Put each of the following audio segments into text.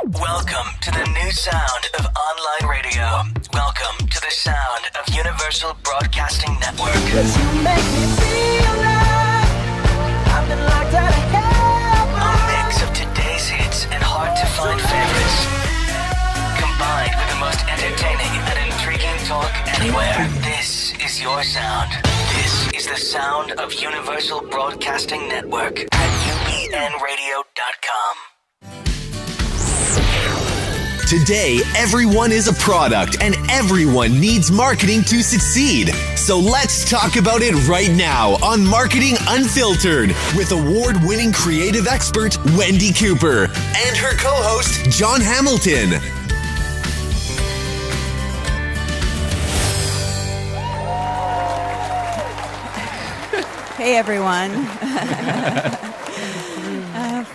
Welcome to the new sound of online radio. Welcome to the sound of Universal Broadcasting Network. 'Cause you make me feel like I've been locked out of heaven. A mix of today's hits and hard-to-find favorites, combined with the most entertaining and intriguing talk anywhere. This is your sound. This is the sound of Universal Broadcasting Network at UBNradio.com. Today, everyone is a product and everyone needs marketing to succeed. So let's talk about it right now on Marketing Unfiltered with award-winning creative expert Wendi Cooper and her co-host John Hamilton. Hey everyone.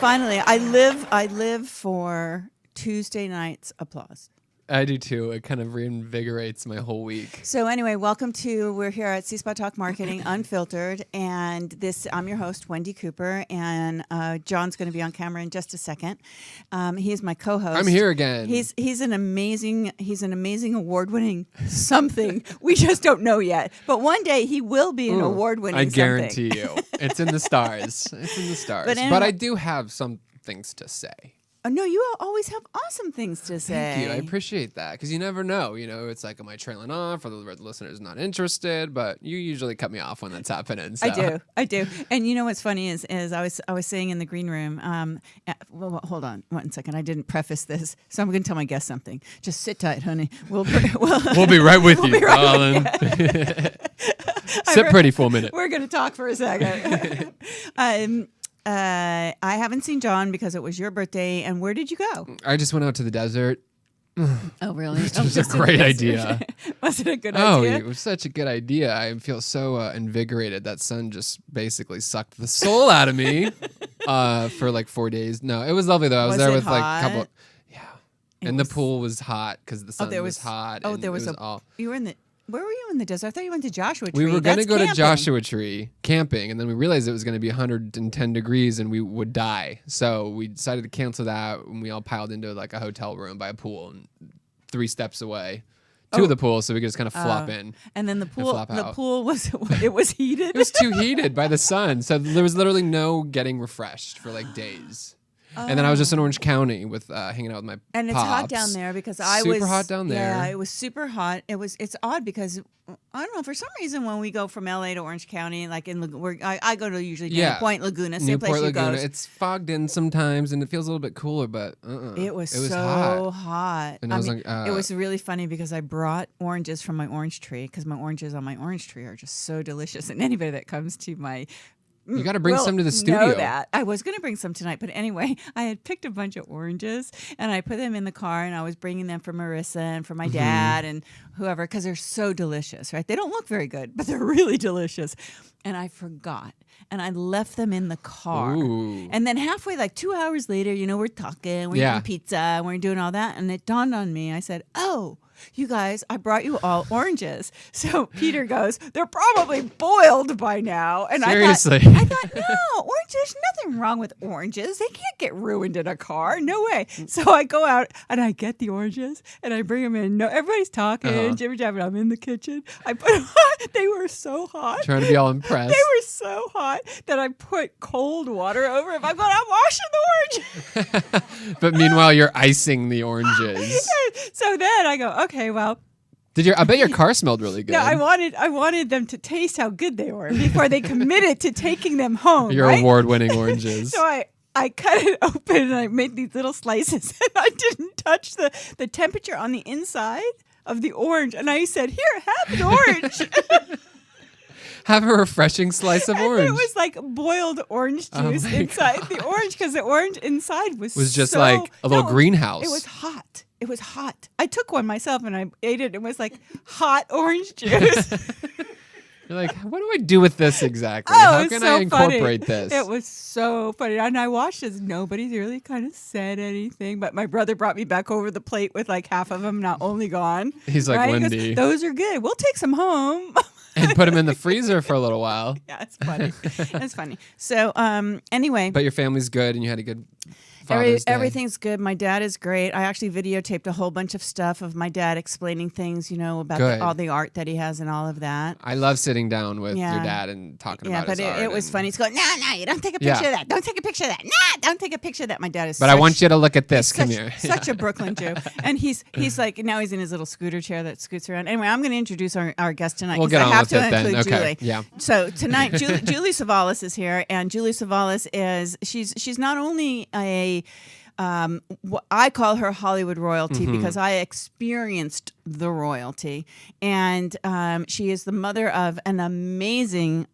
Finally, I live for Tuesday night's applause. I do too. It kind of reinvigorates my whole week. So anyway, we're here at C-Spot Talk Marketing Unfiltered, and I'm your host, Wendi Cooper, and John's going to be on camera in just a second. He is my co-host. I'm here again. He's an amazing award-winning something. We just don't know yet. But one day he will be an award-winning something. I guarantee you. It's in the stars. It's in the stars. But I do have some things to say. Oh, no, you always have awesome things to say. Thank you. I appreciate that because you never know. You know, it's like, am I trailing off? Are the listeners not interested? But you usually cut me off when that's happening. So. I do. And you know what's funny is I was saying in the green room. Well, hold on 1 second. I didn't preface this, so I'm going to tell my guest something. Just sit tight, honey. We'll be right with you, darling. Sit pretty for a minute. We're going to talk for a second. I haven't seen John because it was your birthday. And where did you go? I just went out to the desert. Oh, really? It was a great idea. Was it a good idea? Oh, it was such a good idea. I feel so invigorated. That sun just basically sucked the soul out of me for like 4 days. No, it was lovely though. I was there with hot? like a couple. Yeah. The pool was hot because the sun was hot. Oh, there was you were in the. Where were you in the desert? I thought you went to Joshua Tree. We were going to go to Joshua Tree camping, and then we realized it was going to be 110 degrees and we would die. So we decided to cancel that, and we all piled into like a hotel room by a pool and 3 steps away to the pool, so we could just kind of flop in. And then the pool was heated. It was too heated by the sun, so there was literally no getting refreshed for like days. And then I was just in Orange County with hanging out with my and it's pops. hot down there because super hot down there. Yeah, it was super hot. It's odd because I don't know, for some reason when we go from LA to Orange County, like I go to usually Point Laguna, same place you go. It's fogged in sometimes and it feels a little bit cooler, but it was so hot. And it was really funny because I brought oranges from my orange tree because my oranges on my orange tree are just so delicious, and anybody that comes to my you got to bring some to the studio. Know that. I was going to bring some tonight, but anyway, I had picked a bunch of oranges and I put them in the car, and I was bringing them for Marissa and for my dad and whoever because they're so delicious, right? They don't look very good, but they're really delicious. And I forgot, and I left them in the car. Ooh. And then halfway, like 2 hours later, we're talking, we're eating pizza, and we're doing all that, and it dawned on me. I said, "Oh, you guys, I brought you all oranges." So Peter goes, "They're probably boiled by now." And seriously, I thought, no, there's nothing wrong with oranges. They can't get ruined in a car. No way. So I go out and I get the oranges and I bring them in. No, everybody's talking, jibber jabber. I'm in the kitchen. I put them on. They were so hot. Trying to be all impressed. They were so hot that I put cold water over them. I'm washing the oranges. But meanwhile, you're icing the oranges. So then I go, okay, well. I bet your car smelled really good. No, I wanted them to taste how good they were before they committed to taking them home. Your award-winning oranges. So I cut it open and I made these little slices, and I didn't touch the temperature on the inside of the orange. And I said, "Here, have an orange." Have a refreshing slice of orange. It was like boiled orange juice inside the orange because the orange inside was just like a little greenhouse. It was hot. It was hot. I took one myself and I ate it. It was like hot orange juice. You're like, what do I do with this exactly? Oh, How can so I incorporate funny. this? It was so funny. And I watched as nobody really kind of said anything. But my brother brought me back over the plate with like half of them not only gone. He's like, right? Wendi. He goes, "Those are good. We'll take some home." And put them in the freezer for a little while. Yeah, it's funny. It's funny. So anyway. But your family's good and you had a good Father's Day? Everything's good. My dad is great. I actually videotaped a whole bunch of stuff of my dad explaining things, about Good. all the art that he has and all of that. I love sitting down with Yeah. your dad and talking Yeah, about but his art. it was and- funny. He's going, no, you don't take a Yeah. picture of that. Don't take a picture of that. Nah, don't take a picture of that. My dad is But I want you to look at this. Come such, here. such a Brooklyn Jew. And he's like, now he's in his little scooter chair that scoots around. Anyway, I'm going to introduce our guest tonight. We'll 'cause get I on have with to it then. include Okay. Julie. Yeah. So tonight, Julie Savalas is here. And Julie Savalas she's not only what I call her Hollywood royalty because I experienced the royalty. And she is the mother of an amazing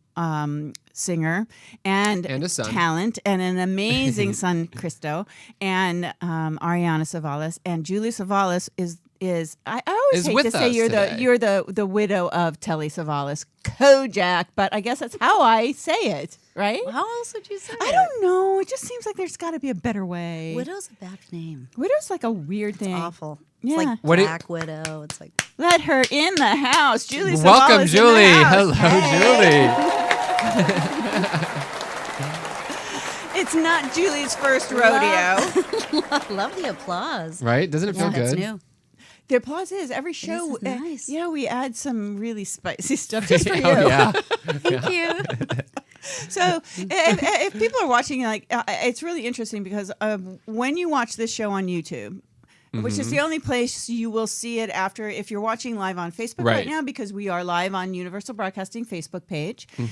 singer and a son. talent and an amazing son, Christo, and Ariana Savalas. And Julie Savalas is I always Is hate with to say us today. you're the widow of Telly Savalas, Kojak, but I guess that's how I say it, right? How else would you say I don't know. It just seems like there's got to be a better way. Widow's a bad name. Widow's like a weird thing. Awful. Yeah. It's like What it- Black Widow. It's like Let her in the house. Julie Savalas Welcome, in the Julie. house. Hello, Julie. It's not Julie's first rodeo. love the applause. Right? Doesn't it feel That's good? new. The applause is every show. is nice. We add some really spicy stuff just for you. Oh, yeah. Thank you. So if people are watching, it's really interesting because when you watch this show on YouTube, which is the only place you will see it after if you're watching live on Facebook right, Right. now, because we are live on Universal Broadcasting Facebook page. Hey,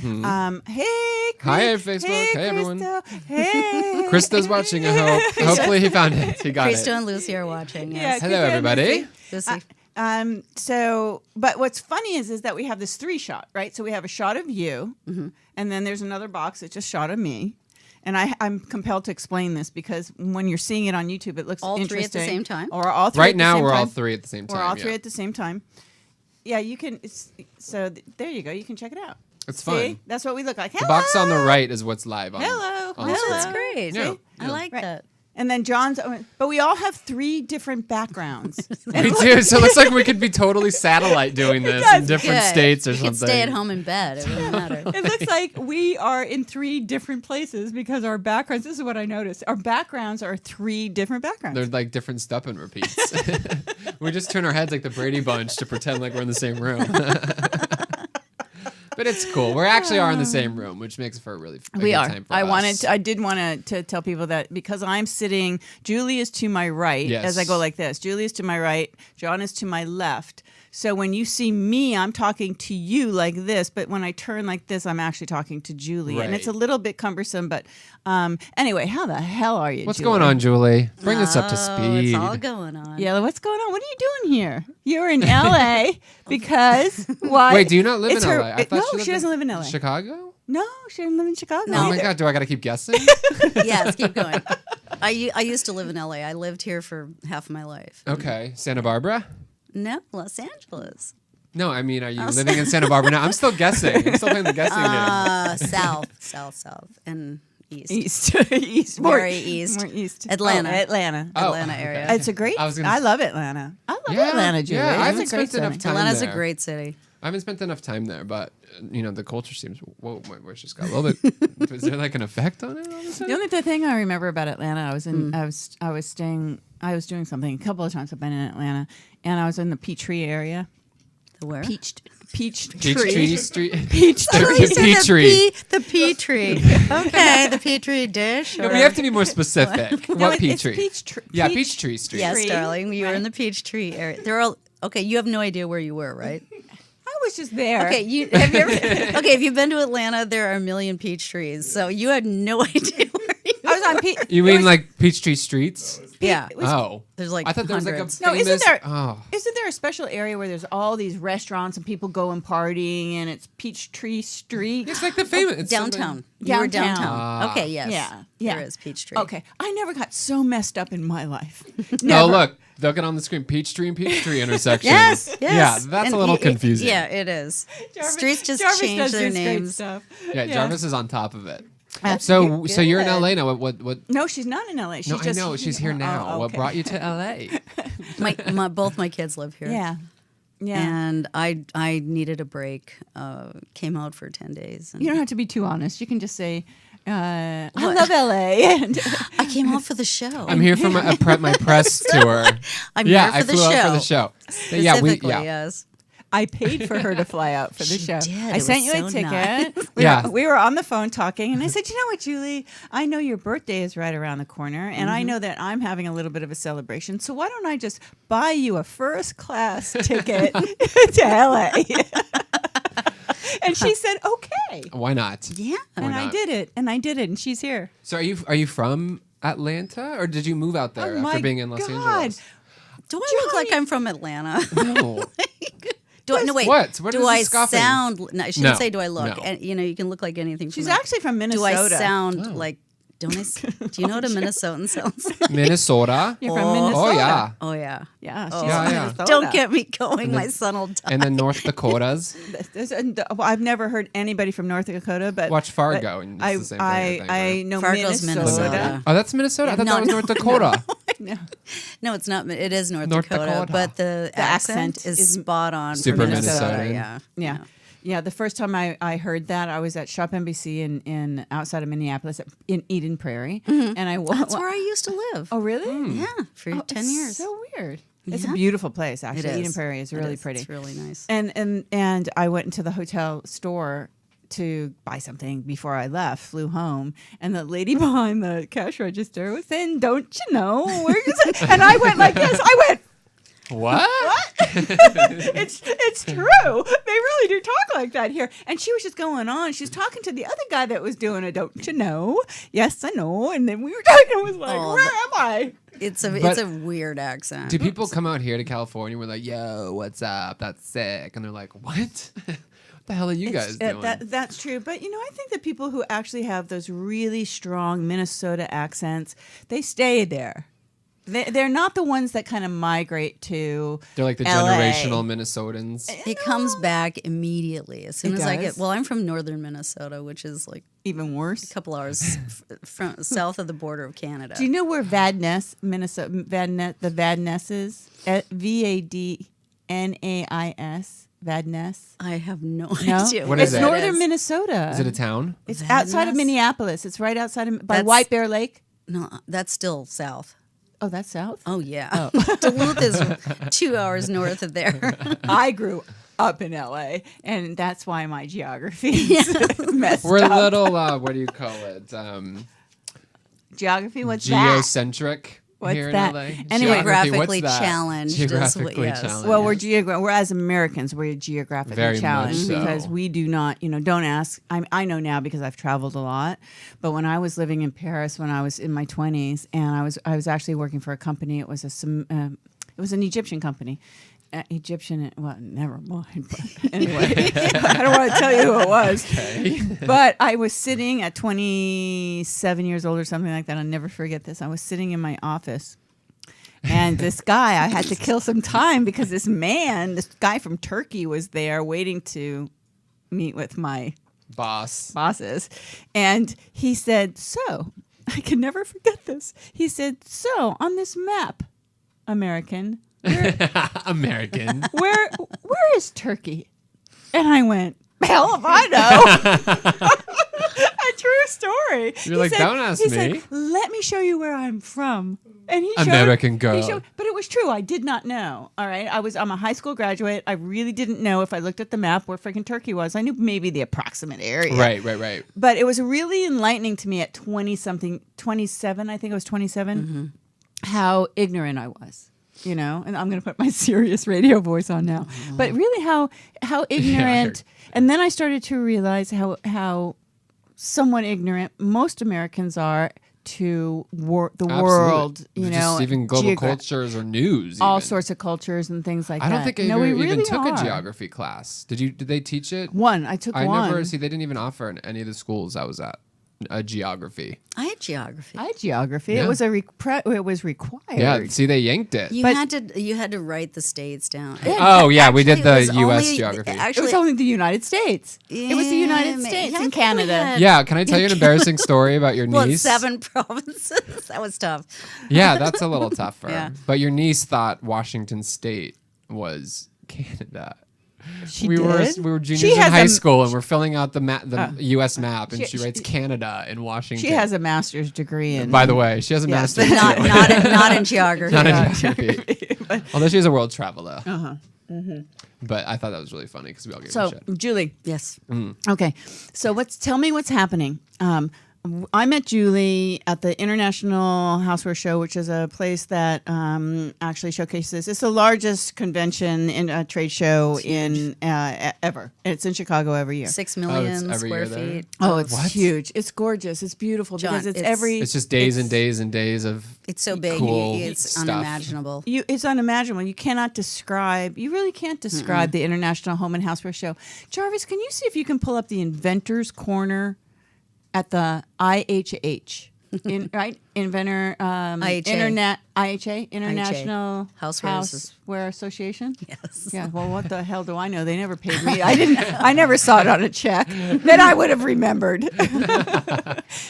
Hi, Facebook. Hey, everyone. Christo. Hey. Krista's watching, I hope. Hopefully he found it. He got Christo it. and Lucy are watching. Yeah, Yes. Hello, Christo and everybody. Lucy. Lucy. But what's funny is that we have this 3-shot, right? So we have a shot of you, and then there's another box that's just shot of me. And I'm compelled to explain this because when you're seeing it on YouTube, it looks All three interesting. at the same time? Or all three Right at the now, same we're time. all three at the same time. We're all yeah. three at the same time. Yeah, you can. There you go. You can check it out. It's See? fun. That's what we look like. The box on the right is what's live on. Hello. on the Oh, screen. that's great. Yeah. I like Right. that. And then John's, but we all have 3 different backgrounds. We do. So it looks like we could be totally satellite doing this in does. different Good. states or You something. could stay at home in bed. It wouldn't matter. It looks like we are in 3 different places because our backgrounds. This is what I noticed. Our backgrounds are 3 different backgrounds. They're like different step and repeats. We just turn our heads like the Brady Bunch to pretend like we're in the same room. But it's cool. We actually are in the same room, which makes for a really a We good are. time for I us. did want to tell people that because I'm sitting, Julie is to my right Yes. as I go like this. Julie is to my right. John is to my left. So when you see me, I'm talking to you like this, but when I turn like this, I'm actually talking to Julie, and it's a Right. little bit cumbersome. But anyway, how the hell are you? What's Julie? going on, Julie? Bring us up to Oh, speed. It's all going on. Yeah, what's going on? What are you doing here? You're in LA because why? Wait, do you not live It's in her- LA? I thought no, she doesn't live in LA. Chicago? No, she doesn't live in Chicago. No. Oh my either. God, do I got to keep guessing? Yes, keep going. I used to live in LA. I lived here for half my life. Okay, Santa Barbara? No, Los Angeles. No, I mean, are you living in Santa Barbara now? I'm still guessing. I'm still playing the guessing game. South, and east. East, Very east. more east. Atlanta. Oh, Atlanta. Oh, Atlanta okay. area. It's a great. I was gonna I s- love Atlanta. I love Yeah, Atlanta, Julie. yeah, I It's haven't a great spent enough city. time Atlanta's there. a great city. I haven't spent enough time there, but the culture seems. Whoa, my voice just got a little bit. Is there like an effect on it? All of a The sudden? only thing I remember about Atlanta, I was in. I was staying. I was doing something. A couple of times I've been in Atlanta, and I was in the Peachtree area. The where? Peachtree Street. Oh, you said Peachtree. The Peachtree. Okay, the Peachtree dish. No, or- we have to be more specific. No, What it's Peachtree? Peachtree. Yeah, Peachtree Street. Yes, Tree, darling. You were in right? the Peachtree area. They're all okay. You have no idea where you were, right? I was just there. Okay, have you ever? Okay, if you've been to Atlanta, there are a million peach trees, so you had no idea where you were. I was on. You mean like Peachtree Streets? Yeah. it was- Oh, There's like I thought there was like a hundreds. No, famous. isn't there? Oh, Isn't there a special area where there's all these restaurants and people go and partying and it's Peachtree Street? it's like the famous it's something- Downtown. You were Downtown. downtown. Okay, yes. Yeah. There is Peachtree. Okay, I never got so messed up in my life. Oh, Never. look, look it on the screen. Peachtree and Peachtree intersection. Yes, yes. Yeah, that's And a little it- confusing. Yeah, it is. Streets just Jarvis change does their this great names. stuff. Yeah, Jarvis is on top of it. That's So good. you're in LA now. What? No, she's not in LA. She's No, just, I know she's here now. Oh, What okay. brought you to LA? Both my kids live here. Yeah. Yeah. And I needed a break. Came out for 10 days. And You don't have to be too honest. You can just say, I love LA. And I came out for the show. I'm here for my press tour. I'm Yeah, here for I the flew show. out for the show. Specifically, yes. I paid for her to fly out for the She show. did. I It sent was you so a ticket. nice. Yeah. We were on the phone talking, and I said, you know what, Julie? I know your birthday is right around the corner, and I know that I'm having a little bit of a celebration. So why don't I just buy you a first class ticket to LA? And she said, okay. Why not? Yeah. And I not? did it, and she's here. So are you from Atlanta, or did you move out there Oh my after being in Los God. Angeles? Do I look like I'm from Atlanta? No. Do I, no, wait. What? What do is I this scoffing? sound? No, I shouldn't No, say do I look. no. And, you can look like anything. She's from actually from Do Minnesota. I sound like? Don't I? Do you know what a Minnesotan sounds like? Minnesota. You're from Oh. Minnesota. Oh yeah. Oh yeah. Yeah, she's Oh. from Yeah, yeah. Minnesota. Don't get me going. My son will die. And then North Dakotas. Well, I've never heard anybody from North Dakota, but Watch Fargo, but and it's the same thing, I think, I right? know Fargo's Minnesota. Oh, that's Minnesota. I thought No, that was no, North Dakota. No. No, it's not. It is North, North Dakota, Dakota. but the accent accent is is spot on. super for Minnesota. Minnesotan. Yeah. Yeah, the first time I heard that, I was at Shop NBC in outside of Minneapolis in Eden Prairie, and I That's where I used to live. Oh, really? Yeah, for 10 it's years. So weird. It's a Yeah. beautiful place, actually. It is. Eden Prairie is It really is. pretty. It's really nice. And I went into the hotel store to buy something before I left, flew home, and the lady behind the cash register was saying, "Don't you know?" And I went like this. I went, What? it's true. They really do talk like that here. And she was just going on. She was talking to the other guy that was doing it. Don't you know? Yes, I know. And then we were talking. I was like, Oh, where am I? It's But- a weird accent. Do people come out here to California? We're like, yo, what's up? That's sick. And they're like, what? What the hell are you guys doing? That's true. But, I think that people who actually have those really strong Minnesota accents, they stay there. They're not the ones that kind of migrate to They're like the LA. generational Minnesotans. It comes back immediately as soon It as I get. does? Well, I'm from northern Minnesota, which is like Even worse. a couple hours from south of the border of Canada. Do you know where Vadnais, Minnesota, the Vadnais is? Vadnais, Vadnais. I have no No? idea. What where is It's it? that northern Minnesota. Is it a town? It's outside of Vadnais? Minneapolis. It's right outside of by That's- White Bear Lake. No, that's still south. Oh, that's south. Oh yeah, Duluth is 2 hours north of there. I grew up in LA, and that's why my geography is messed We're up. a little, what do you call it? Geography, what's that? Geocentric What's here that? in LA. Anyway, Geographically what's that? challenged is what- Geographically yes. challenged. Well, we're as Americans, we're geographically Very much challenged so. because we do not, don't ask. I know now because I've traveled a lot, but when I was living in Paris when I was in my 20s, and I was actually working for a company. It was it was an Egyptian company. Well, never mind. But anyway, I don't want to tell you who it was. But I was sitting at 27 years old or something like that. I'll never forget this. I was sitting in my office. And this guy, I had to kill some time because this guy from Turkey was there waiting to meet with my Boss. bosses. And he said, so, I can never forget this. He said, so, on this map, American, American. where is Turkey? And I went, hell if I know. A true story. You're like, "Don't ask he me." said, let me show you where I'm from. And he American girl. but it was true. I did not know. All right. I'm a high school graduate. I really didn't know if I looked at the map where freaking Turkey was. I knew maybe the approximate area. Right. But it was really enlightening to me at 27, I think I was 27, how ignorant I was. And I'm going to put my serious radio voice on now. But really how ignorant. And then I started to realize how somewhat ignorant most Americans are to the world, Just even global cultures or news. all even. sorts of cultures and things like I that. don't think I no, we even really took are. a geography class. Did they teach it? I took I one. never see. They didn't even offer in any of the schools I was at a geography. I had geography. I had geography. Yeah. It was it was required. Yeah, see, they yanked it. You had to write the states down. Oh, yeah, we did Actually, it the was U.S. only- geography. It Actually, was only the United States. It was the United Yeah, States I and think we Canada. had- Yeah, can I tell you an embarrassing story about your well, niece? 7 provinces. That was tough. Yeah, that's a little tougher. Yeah. But your niece thought Washington State was Canada. She we did? were juniors She in has high a- school, and we're filling out the U.S. map, and she she- writes Canada in Washington. She has a master's degree in. By the way, she has a Yes. master's. not, too. not in geography. Not in geography. Although she is a world traveler. But I thought that was really funny because we all gave her So, shit. Julie. Yes. Okay. So tell me what's happening. I met Julie at the International Houseware Show, which is a place that actually showcases. It's the largest convention in trade show in ever. It's in Chicago every year. 6 it's million every square year there? feet. Oh, it's What? huge. It's gorgeous. It's beautiful John, because it's it's- every. It's just days and days and days of It's so big. cool It's stuff. unimaginable. It's unimaginable. You cannot describe. You really can't describe the International Home and Houseware Show. Jarvis, can you see if you can pull up the Inventors Corner at the IHH? Right, Inventor, IHA. Internet, IHA, International Houseware Houseware Association. Yes. Yeah. Well, what the hell do I know? They never paid me. I never saw it on a check. Then I would have remembered.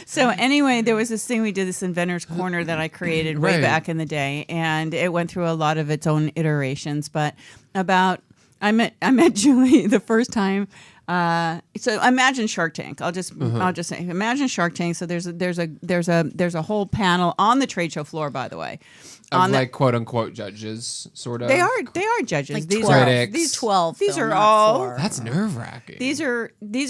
So anyway, there was this thing we did, this Inventors Corner that I created way Right. back in the day, and it went through a lot of its own iterations. But I met Julie the first time. So imagine Shark Tank. I'll just say imagine Shark Tank. So there's a whole panel on the trade show floor, by the way. of like quote unquote judges, sort of. They are judges. Like These 12. are Critics. These 12. These though, are not all- 4. That's nerve wracking. these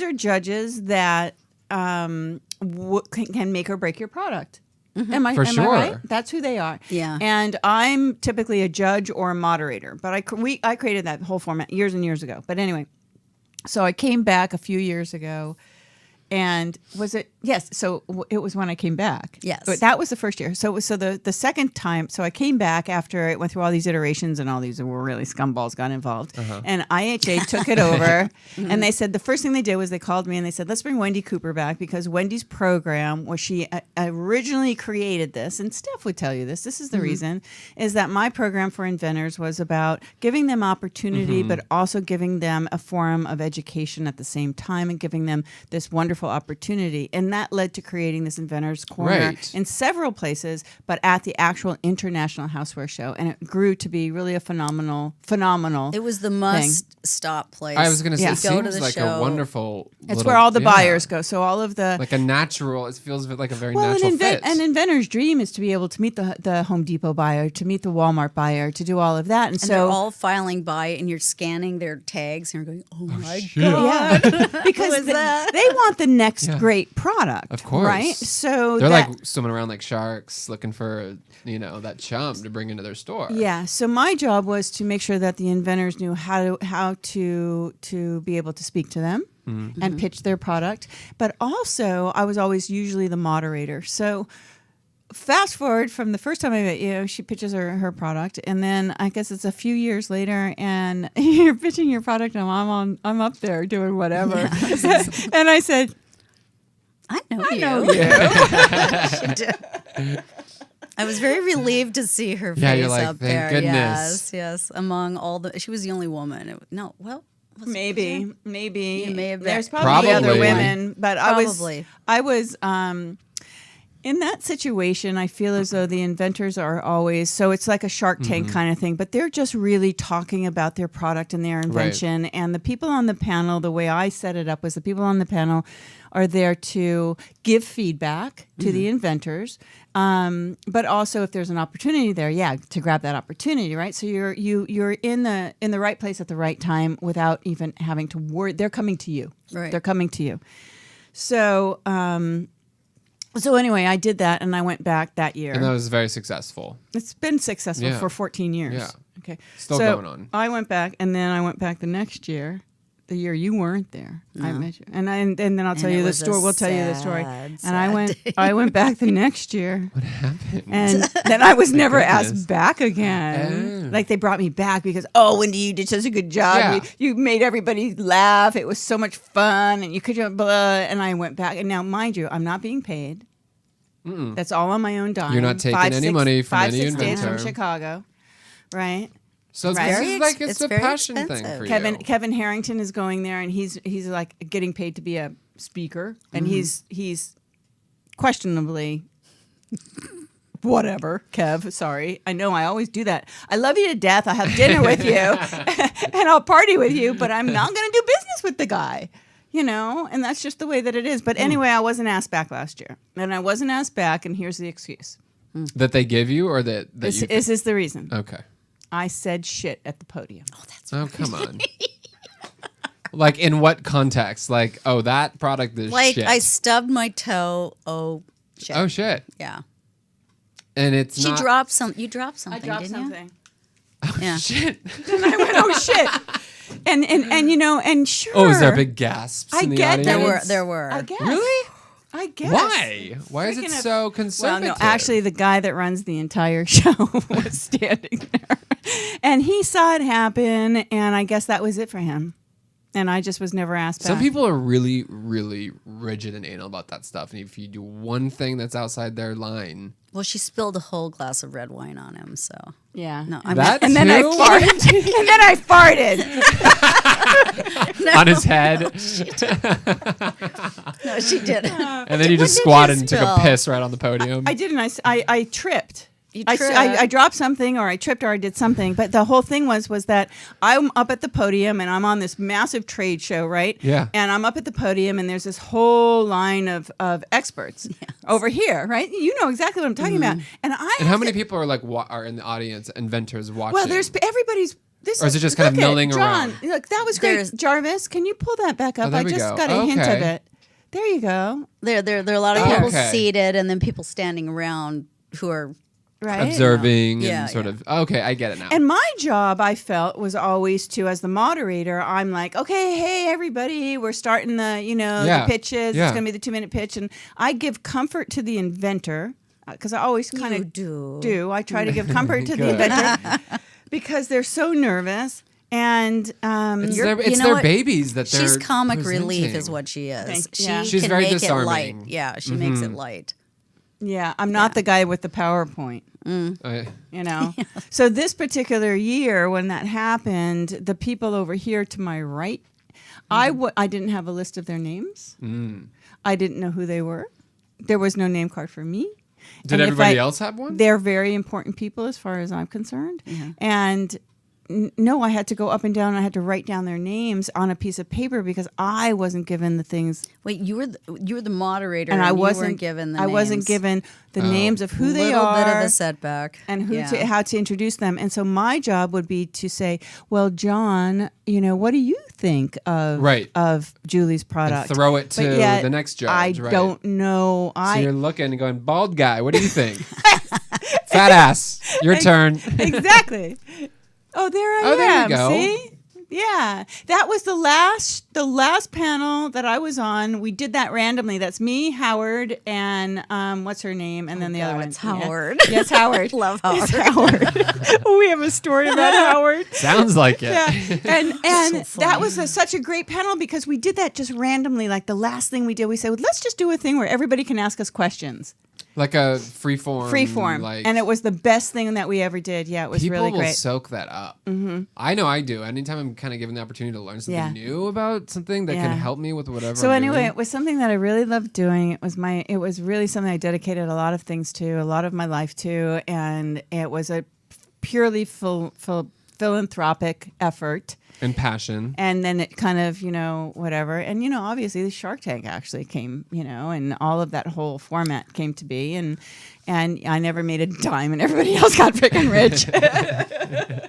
are judges that can make or break your product. Am I For am I sure. right? That's who they are. Yeah. And I'm typically a judge or a moderator, but I created that whole format years and years ago. But anyway, so I came back a few years ago, and was it? Yes. So it was when I came back. Yes. But that was the first year. So the second time. So I came back after it went through all these iterations, and all these were really scumballs got involved. And IHA took it over, and they said the first thing they did was they called me and they said, let's bring Wendi Cooper back, because Wendy's program, was she originally created this, and Steph would tell you this. This is the reason, is that my program for inventors was about giving them opportunity, but also giving them a forum of education at the same time, and giving them this wonderful opportunity. And that led to creating this Inventors Corner Right. in several places, but at the actual International Houseware Show. And it grew to be really a phenomenal. It was the must-stop place. I was going to say, Yeah. it Go to seems the like show. a wonderful. It's little- where all the yeah. buyers go. So all of the Like a natural. It feels like a very well, natural fit. an inventor's dream is to be able to meet the Home Depot buyer, to meet the Walmart buyer, to do all of that. And And so they're all filing by, and you're scanning their tags, and you're going, "Oh my shit. god!" yeah, because Who is that? they want the next Yeah. great product, Of course. right? So They're that, like swimming around like sharks, looking for that chum to bring into their store. yeah. So my job was to make sure that the inventors knew how to be able to speak to them and pitch their product, but also I was always usually the moderator. So fast forward from the first time I met you, she pitches her product, and then I guess it's a few years later, and you're pitching your product, and I'm up there doing whatever, and I said, I know I you. know you. She did. I was very relieved to see her face Yeah, you're like, up "Thank there. goodness." Yes, yes. Among all she was the only woman. Was it Maybe you? You may have been. There's probably other Probably. women, but Probably. I was in that situation. I feel as though the inventors are always, so it's like a Shark Tank kind of thing, but they're just really talking about their product and their invention. And the people on the panel, the way I set it up was the people on the panel are there to give feedback to the inventors, but also if there's an opportunity there, to grab that opportunity, right? So you're in the right place at the right time without even having to worry. They're coming to you. Right. They're coming to you. So so anyway, I did that, and I went back that year. And that was very successsuccessful. It's been successful Yeah. for 14 years. Yeah. Okay. Still So going on. I went back, and then I went back the next year. The year you weren't there, I met you, and then I'll tell And you it the was a story. We'll tell you the story. sad, And I sad went back the next year, What happened? and then I was never goodness. asked back again. Oh. Like they brought me back because Wendy, you did such a good job. Yeah. You made everybody laugh. It was so much fun, and you could blah. And I went back, and now mind you, I'm not being paid. That's all on my own dime. You're not taking any money from any 5-6 days from inventor. Chicago, right? So it's, Right. this Very is like ex- it's it's a very passion expensive. thing for Kevin you. Kevin Harrington is going there, and he's like getting paid to be a speaker, and he's questionably whatever, Kev, sorry. I know I always do that. I love you to death. I'll have dinner with you and I'll party with you, but I'm not going to do business with the guy, and that's just the way that it is. But anyway, I wasn't asked back last year, and I wasn't asked back, and here's the excuse. That they give you, or that This you... is the reason. Okay. I said shit at the podium. Oh, come on. Like, in what context? Like, oh, that product is Like, shit. I stubbed my toe. Oh, shit. Oh, shit. Yeah. And it's She not... dropped some. You dropped something, I dropped didn't something. you? Yeah. Shit. And I went, oh shit. And sure. Oh, is there big gasps in the get audience? There were. I guess. Really? I guess. Why? Why is it Freaking so Well, conservative? no, actually, the guy that runs the entire show was standing there. And he saw it happen, and I guess that was it for him. And I just was never asked back. Some people are really, really rigid and anal about that stuff. And if you do one thing that's outside their line... Well, she spilled a whole glass of red wine on him, so. Yeah. No, I'm That And then I too? farted. And then I farted. on his head. No, she didn't. And then you just What did squatted you and took a spill? piss right on the podium. I didn't. I tripped. You I tripped. dropped something, or I tripped, or I did something. But the whole thing was that I'm up at the podium and I'm on this massive trade show, right? Yeah. And I'm up at the podium and there's this whole line of experts over here, right? You know exactly what I'm talking about. And And how many people are like are in the audience, inventors watching? Well, there's everybody's. Or is it just kind of look at milling John, around? Look, that was great. There's- Jarvis, can you pull that back up? there I we just go. got a hint of Okay. it. There you go. There are a lot of people Okay. seated and then people standing around who are. Right. observing Yeah, and sort yeah. of. Okay, I get it now. And my job, I felt, was always to, as the moderator, I'm like, okay, hey, everybody, we're starting the, Yeah, the pitches. yeah. It's going to be the 2-minute pitch. And I give comfort to the inventor, because I always kind You of do. I try to give comfort to the Good. inventor because they're so nervous. And it's You're- their, you it's know their what? babies that they're She's comic relief, presenting. is what she is. She yeah. She's can very make disarming. it light. Yeah, she makes it light. yeah, I'm not the guy with the PowerPoint. I- So this particular year, when that happened, the people over here to my right, I didn't have a list of their names. I didn't know who they were. There was no name card for me. Did And if everybody else have one? They're very important people as far as I'm concerned. And no, I had to go up and down. I had to write down their names on a piece of paper because I wasn't given the things, Wait, you were the moderator, and I you wasn't weren't given the I names. wasn't given the names of who they Little are. bit of a setback. And Yeah. how to introduce them. And so my job would be to say, well, John, what do you think of Right. of Julie's product? And throw it But to yet, the next judge. I right? don't know. So you're looking and going, bald guy, what do you think? Fat ass, your turn. Exactly. Oh, there I Oh, there you am. go. See? Yeah, that was the last panel that I was on. We did that randomly. That's me, Howard, and what's her name, and then the other God, one. it's Yeah. Howard. Yes, Howard. Love It's Howard. Howard. We have a story about Howard. Sounds like it. Yeah, and So that funny. was such a great panel because we did that just randomly. Like the last thing we did, we said, well, let's just do a thing where everybody can ask us questions. Like a free form. Like, And it was the best thing that we ever did. Yeah, it was people really will great. soak that up. Mm-hmm. I know I do. Anytime I'm kind of given the opportunity to learn something Yeah. new about something that Yeah. can help me with whatever. So I'm anyway, doing. it was something that I really loved doing. It was really something I dedicated a lot of things to, a lot of my life to, and it was a purely philanthropic effort. And passion. And then it kind of, whatever. And, obviously the Shark Tank actually came, and all of that whole format came to be. And I never made a dime and everybody else got freaking rich.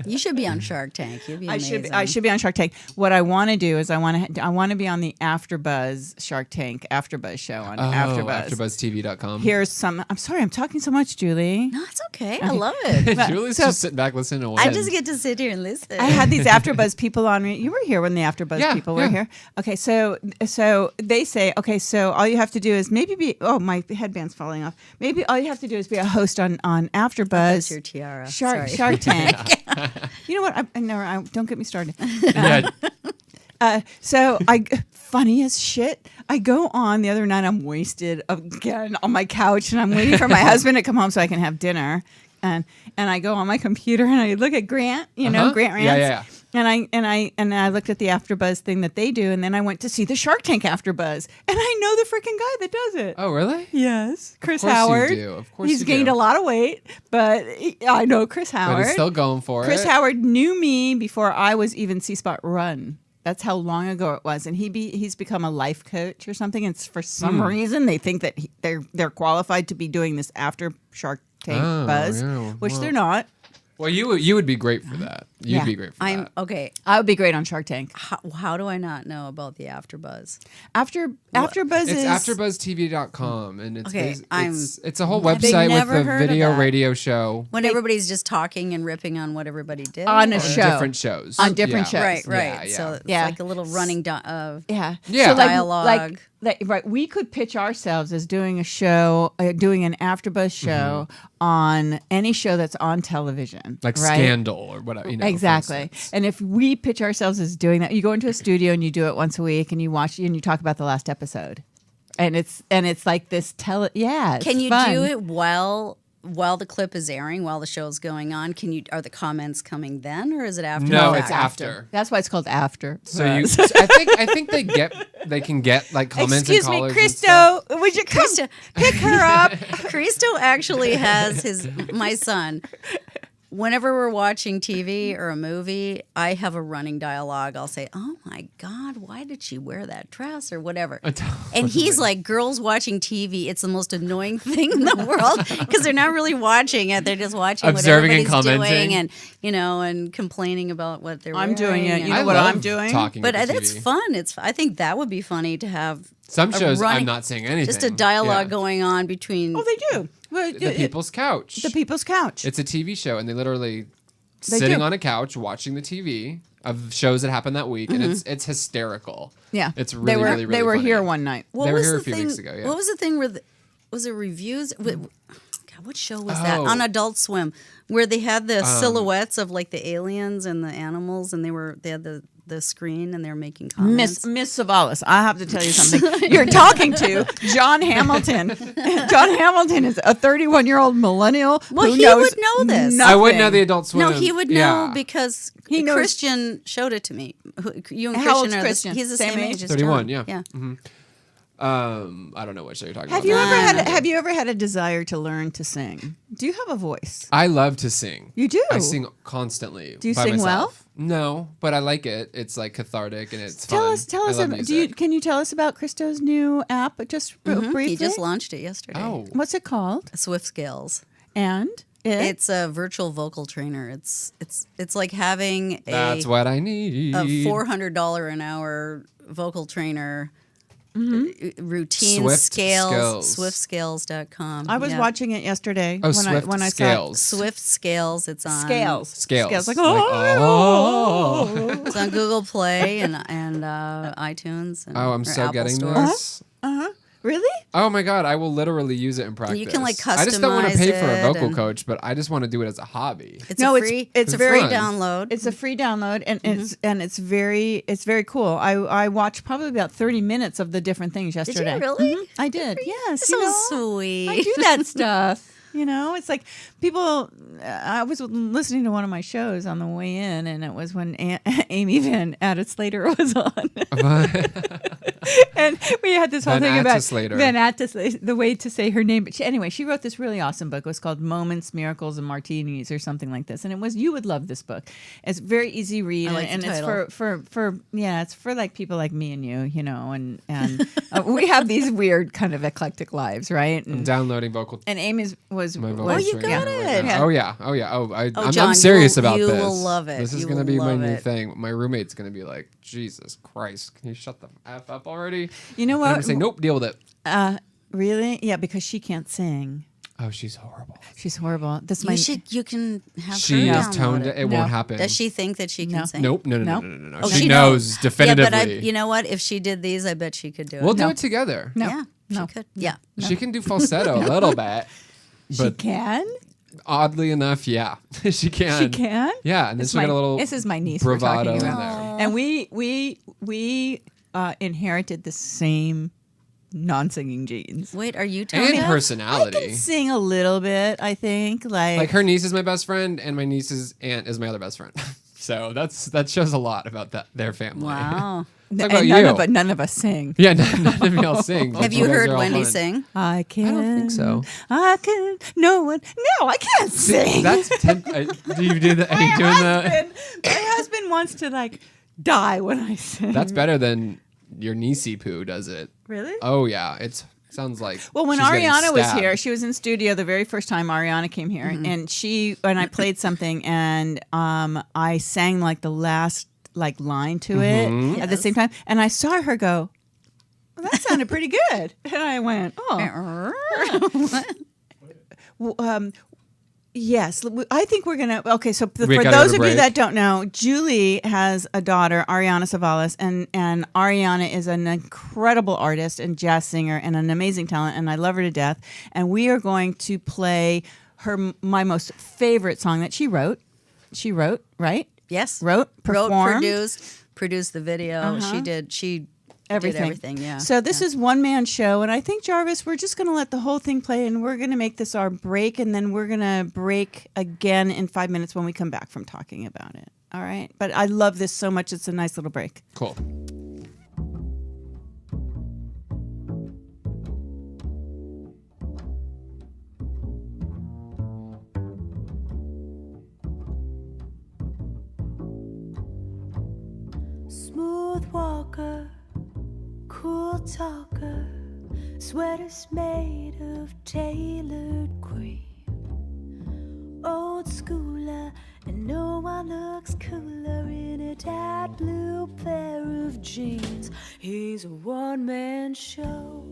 You should be on Shark Tank. You'd be amazing. I should be on Shark Tank. What I want to do is I want to be on the AfterBuzz Shark Tank AfterBuzz show on AfterBuzz. AfterBuzzTV.com. Here's some. I'm sorry, I'm talking so much, Julie. No, it's okay. I love it. Julie's so- just sitting back listening to I just get to sit here and listen. I had these AfterBuzz people on. You were here when the AfterBuzz Yeah, people were yeah. here. Okay, so they say, okay, so all you have to do is maybe be. Oh, my headband's falling off. Maybe all you have to do is be a host on AfterBuzz. That's your tiara. Sorry. Shark Tank. You know what? I don't get me started. Yeah. So funny as shit. I go on the other night. I'm wasted again on my couch, and I'm waiting for my husband to come home so I can have dinner. And I go on my computer and I look at Grant, Grant Rants. Yeah. And I looked at the AfterBuzz thing that they do, and then I went to see the Shark Tank AfterBuzz, and I know the freaking guy that does it. Oh, really? Yes, Chris Of course Howard. you do. Of course he's you gained do. a lot of weight, but I know Chris Howard. But he's still going for Chris it. Howard knew me before I was even C-Spot Run. That's how long ago it was, and he's become a life coach or something. And for some reason, they think that they're qualified to be doing this after Shark Tank Buzz, yeah. which Well, they're not. Well, you would be great for that. You'd Yeah. be great for I'm that. okay. I would be great on Shark Tank. How do I not know about the AfterBuzz? AfterBuzz It's is AfterBuzzTV.com, and it's Okay, it's a whole I've website with never a heard of video that. radio show When everybody's just talking and ripping on what everybody did on a on show. different shows. On different shows. Right, Yeah, right. yeah. So it's Yeah. like a little running Yeah. Yeah. So dialogue. right. We could pitch ourselves as doing a show, doing an AfterBuzz show on any show that's on television. like right? Scandal or whatever. You know, for Exactly. instance. And if we pitch ourselves as doing that, you go into a studio and you do it once a week and you watch and you talk about the last episode. And it's like this it's Can you fun. do it while the clip is airing, while the show's going on? Are the comments coming then, or is it after? No, the it's fact? after. That's why it's called After. So I think they can get like comments Excuse and me, callers and stuff. Christo, would you come Christo- pick her up? Christo actually has my son. Whenever we're watching TV or a movie, I have a running dialogue. I'll say, "Oh my God, why did she wear that dress?" or whatever. And he's like, "Girls watching TV, it's the most annoying thing in the world because they're not really watching it; they're just watching Observing what and everybody's commenting. doing, and complaining about what they're I'm doing it. wearing You and- know what love I'm doing? Talking But at the that's TV. fun. I think that would be funny to have Some a shows I'm running- not saying anything. just a dialogue Yeah. going on between. Oh, they do. Well, The People's Couch. The People's Couch. It's a TV show, and they literally They sitting do. on a couch watching the TV of shows that happened that week, and it's hysterical. Yeah, It's really, they were really, really they were funny. here one night. What They were was here the a few thing, weeks ago, yeah. What was the thing where was it reviews? God, what show was that Oh. on Adult Swim where they had the silhouettes of like the aliens and the animals, and they had the screen and they were making comments. Miss Savalas, I have to tell you something. You're talking to John Hamilton. John Hamilton is a 31-year-old millennial. Well, who he knows would know this. nothing. I would know the Adult Swim. No, he would know Yeah. because He knows- Christian showed it to me. You and How old's Christian are Christian? he's the Same same age? age as 31, John. yeah. Yeah. I don't know what show you're talking Have about. you now. have you ever had a desire to learn to sing? Do you have a voice? I love to sing. You do? I sing constantly. Do you by sing myself. No, but I like it. It's like cathartic and it's Tell fun. us I love music. can you tell us about Christo's new app just briefly? He just launched it yesterday. Oh, What's it called? Swift Scales. And It's a virtual vocal trainer. It's like having that's what I need. a $400 an hour vocal trainer routine Swift scales. Scales. Swiftscales.com. I was Yeah. watching it yesterday. Oh, when Swift I Scales. Swift Scales. It's on Scales. Scales. Like, Like, oh. It's on Google Play and iTunes. And, Oh, I'm or so Apple getting Store. this. Really? Oh my god, I will literally use it in practice. you can, like, I just don't want to customize pay for a it vocal and- coach, but I just want to do it as a hobby. It's No, a it's- free. it's a very free fun. download. It's a free download, and it's very cool. I watched probably about 30 minutes of the different things Did yesterday. you really? I did. Yes. So you know, sweet. I do that stuff. You know, it's like people. I was listening to one of my shows on the way in, and it was when Amy Van Slater was on, and we had this whole Van thing about Slater. Van Slater, the way to say her name. But she wrote this really awesome book. It was called Moments, Miracles, and Martinis, or something like this. And it was, you would love this book. It's very easy read, I like and the it's title. for it's for like people like me and you know, and we have these weird kind of eclectic lives, right? I'm And, downloading vocal. and Amy's was My vocal Oh, you trainer got right it. now. Oh yeah. Oh yeah. Oh, I'm John, serious you will- about you this. will love it. This is You gonna will be my love new it. thing. My roommate's gonna be like, Jesus Christ, can you shut the f up already? you know And I'm gonna what? say, nope, deal with it. Really? Yeah, because she can't sing. Oh, she's horrible. She's horrible. This You can have She her is download toned. it. It No. won't happen. Does she think that she can No. sing? Nope. No. No. Oh, She knows definitively. Yeah, but you know what? If she did these, I bet she could do it. We'll do No. it together. No. Yeah, No. she could. Yeah. She can do falsetto a little bit, She but can. oddly enough, yeah, she can. She can. Yeah, and then she'll get a little. This is my niece. bravado we're in talking there. about. And we inherited the same non-singing genes. Wait, are you telling And me? I personality. can sing a little bit. I think Like her niece is my best friend, and my niece's aunt is my other best friend. So that shows a lot about their family. Wow. Talk about And you. none of us sing. Yeah, none of y'all sing. but Have you guys heard are all Wendi fun. sing? I can. I don't think so. I can. No one. No, I can't sing. That's do you do that? Are you doing that? My husband wants to like die when I sing. That's better than your niecey poo does it. Really? Oh yeah, sounds like. Well, when she's getting Ariana was stabbed. here, she was in studio the very first time Ariana came here, and I played something, and I sang like the last like line to it at the same time, and I saw her go, well, that sounded pretty good, and I went, oh. Yes, I think we're gonna. Okay, so for gotta go those to of you break. that don't know, Julie has a daughter, Ariana Savalas, and Ariana is an incredible artist and jazz singer and an amazing talent, and I love her to death. And we are going to play my most favorite song that she wrote. She wrote, right? Yes. Performed. Produced the video. She did everything, yeah. So this is one man show, and I think, Jarvis, we're just going to let the whole thing play, and we're going to make this our break, and then we're going to break again in 5 minutes when we come back from talking about it. All right? But I love this so much. It's a nice little break. Cool. Smooth walker, cool talker, sweaters made of tailored cream. Old schooler, and no one looks cooler in a tight blue pair of jeans. He's a one-man show.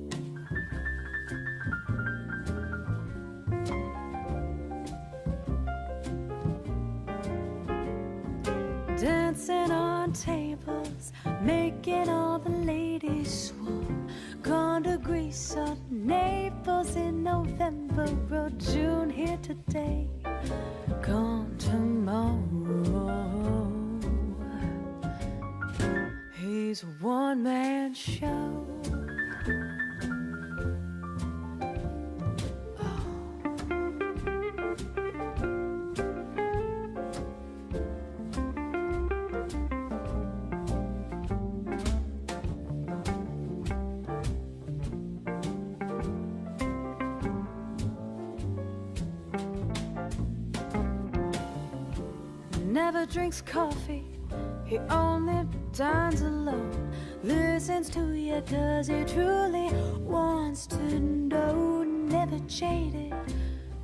Dancing on tables, making all the ladies swoon. Gone to Greece or Naples in November or June. Here today, gone tomorrow. He's a one-man show. Never drinks coffee, he only dines alone. Listens to you cause he truly wants to know. Never jaded,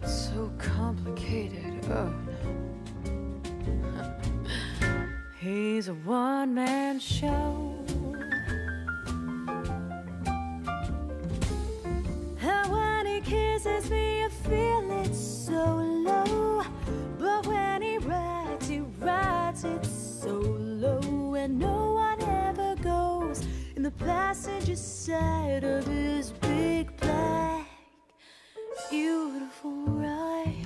so complicated, oh no. He's a one-man show. And when he kisses me, I feel it so low. But when he rides it so low. And no one ever goes in the passenger side of his big black beautiful ride.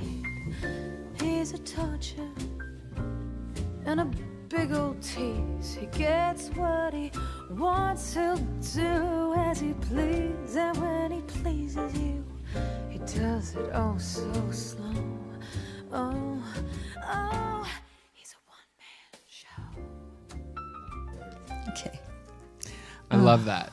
He's a torture and a big old tease. He gets what he wants, he'll do as he pleases. And when he pleases you, he does it oh so slow. Oh, he's a one-man show. Okay. I love that.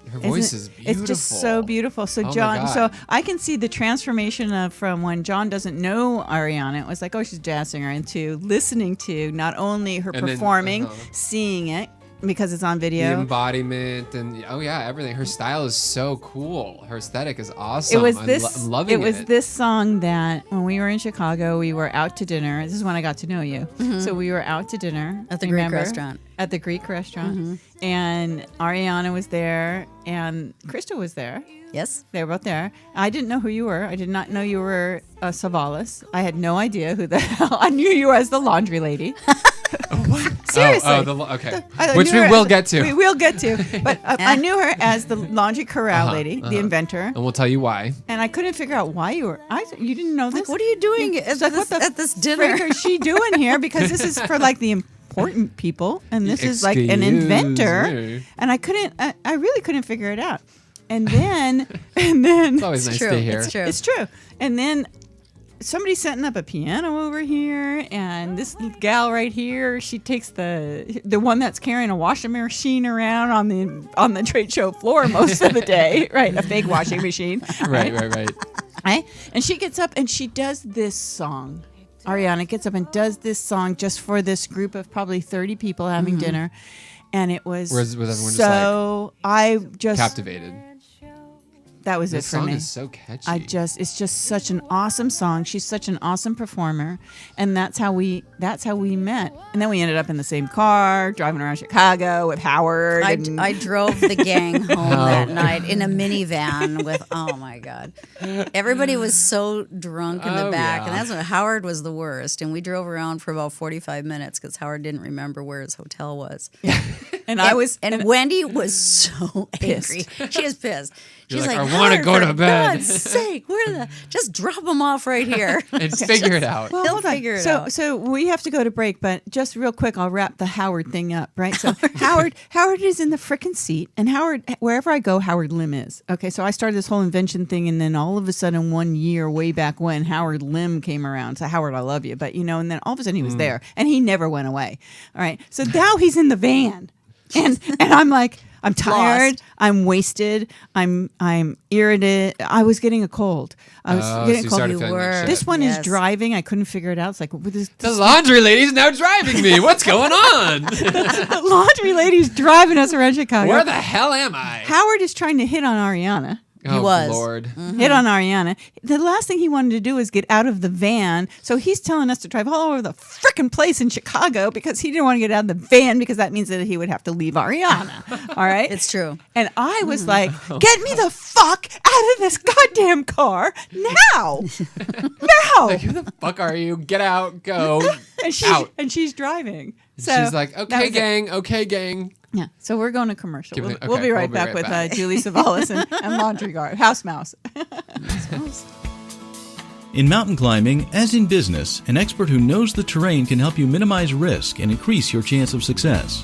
Her voice is beautiful. It's just so beautiful. So Oh my John, God. so I can see the transformation from when John doesn't know Ariana, it was like, oh, she's a jazz singer, into listening to not only her And then, performing, seeing it because it's on The video. embodiment and everything. Her style is so cool. Her aesthetic is awesome. It was I'm this. loving It was this song that when we were in Chicago, we were out to dinner. This is when I got to know you. So we were out to dinner At the you Greek remember? restaurant. At the Greek restaurant, and Ariana was there, and Krista was there. Yes. They were both there. I didn't know who you were. I did not know you were Savalas. I had no idea who the hell. I knew you as the laundry lady. Seriously. Okay. I Which knew we her will as- get to. We will get to. But I knew her as the laundry corral lady, the inventor. And we'll tell you why. And I couldn't figure out why you were. You didn't know this? Like, what are you doing It's like, what the at this dinner? frick is she doing here? Because this is for like the important people, and this is like an Excuse inventor. me. And I really couldn't figure it out. And then, It's always nice true. to hear. It's true. It's true. And then somebody's setting up a piano over here, and this gal right here, she takes the one that's carrying a washing machine around on the trade show floor most of the day, right? A fake washing machine. Right. Right? And she gets up and she does this song. Ariana gets up and does this song just for this group of probably 30 people having dinner. And it was Was everyone just so, I just, captivated. that was This it for song me. is so catchy. It's just such an awesome song. She's such an awesome performer, and that's how we met. And then we ended up in the same car, driving around Chicago with Howard. I drove the gang home that night in a minivan with, oh my God. Everybody was so drunk in the back. Yeah. And that's when Howard was the worst. And we drove around for about 45 minutes because Howard didn't remember where his hotel was. and I was And Wendi was so angry. She was pissed. You're She's like, like, "I wanna "Howard, go to for bed." God's sake, just drop him off right here. And figure it out. Well, He'll hold on. figure it so, out. So we have to go to break, but just real quick, I'll wrap the Howard thing up, right? So Howard is in the frickin' seat, and Howard, wherever I go, Howard Lim is. Okay, so I started this whole invention thing, and then all of a sudden, one year, way back when, Howard Lim came around. So Howard, I love you, but and then all of a sudden he was there, and he never went away. All right, so now he's in the van, and I'm like, I'm tired. Lost. I'm wasted. I'm irritated. I was getting a cold. I was So getting you a cold. started You feeling like were. shit. This one Yes. is driving. I couldn't figure it out. It's like The laundry lady's now driving me. What's going on? the laundry lady's driving us around Chicago. Where the hell am I? Howard is trying to hit on Ariana. Oh, was. Lord. Hit on Ariana. The last thing he wanted to do was get out of the van. So he's telling us to drive all over the frickin' place in Chicago because he didn't want to get out of the van because that means that he would have to leave Ariana. All right? It's true. And I was like, get me the fuck out of this goddamn car now. Now. Like, who the fuck are you? Get out. Go. And out. she's driving. So She's like, that okay, was it. gang. Okay, gang. Yeah. So we're going to commercial. Give We'll, it- we'll okay, be right we'll be back right with back. Julie Savalas and Laundry Guard. House Mouse. In mountain climbing, as in business, an expert who knows the terrain can help you minimize risk and increase your chance of success.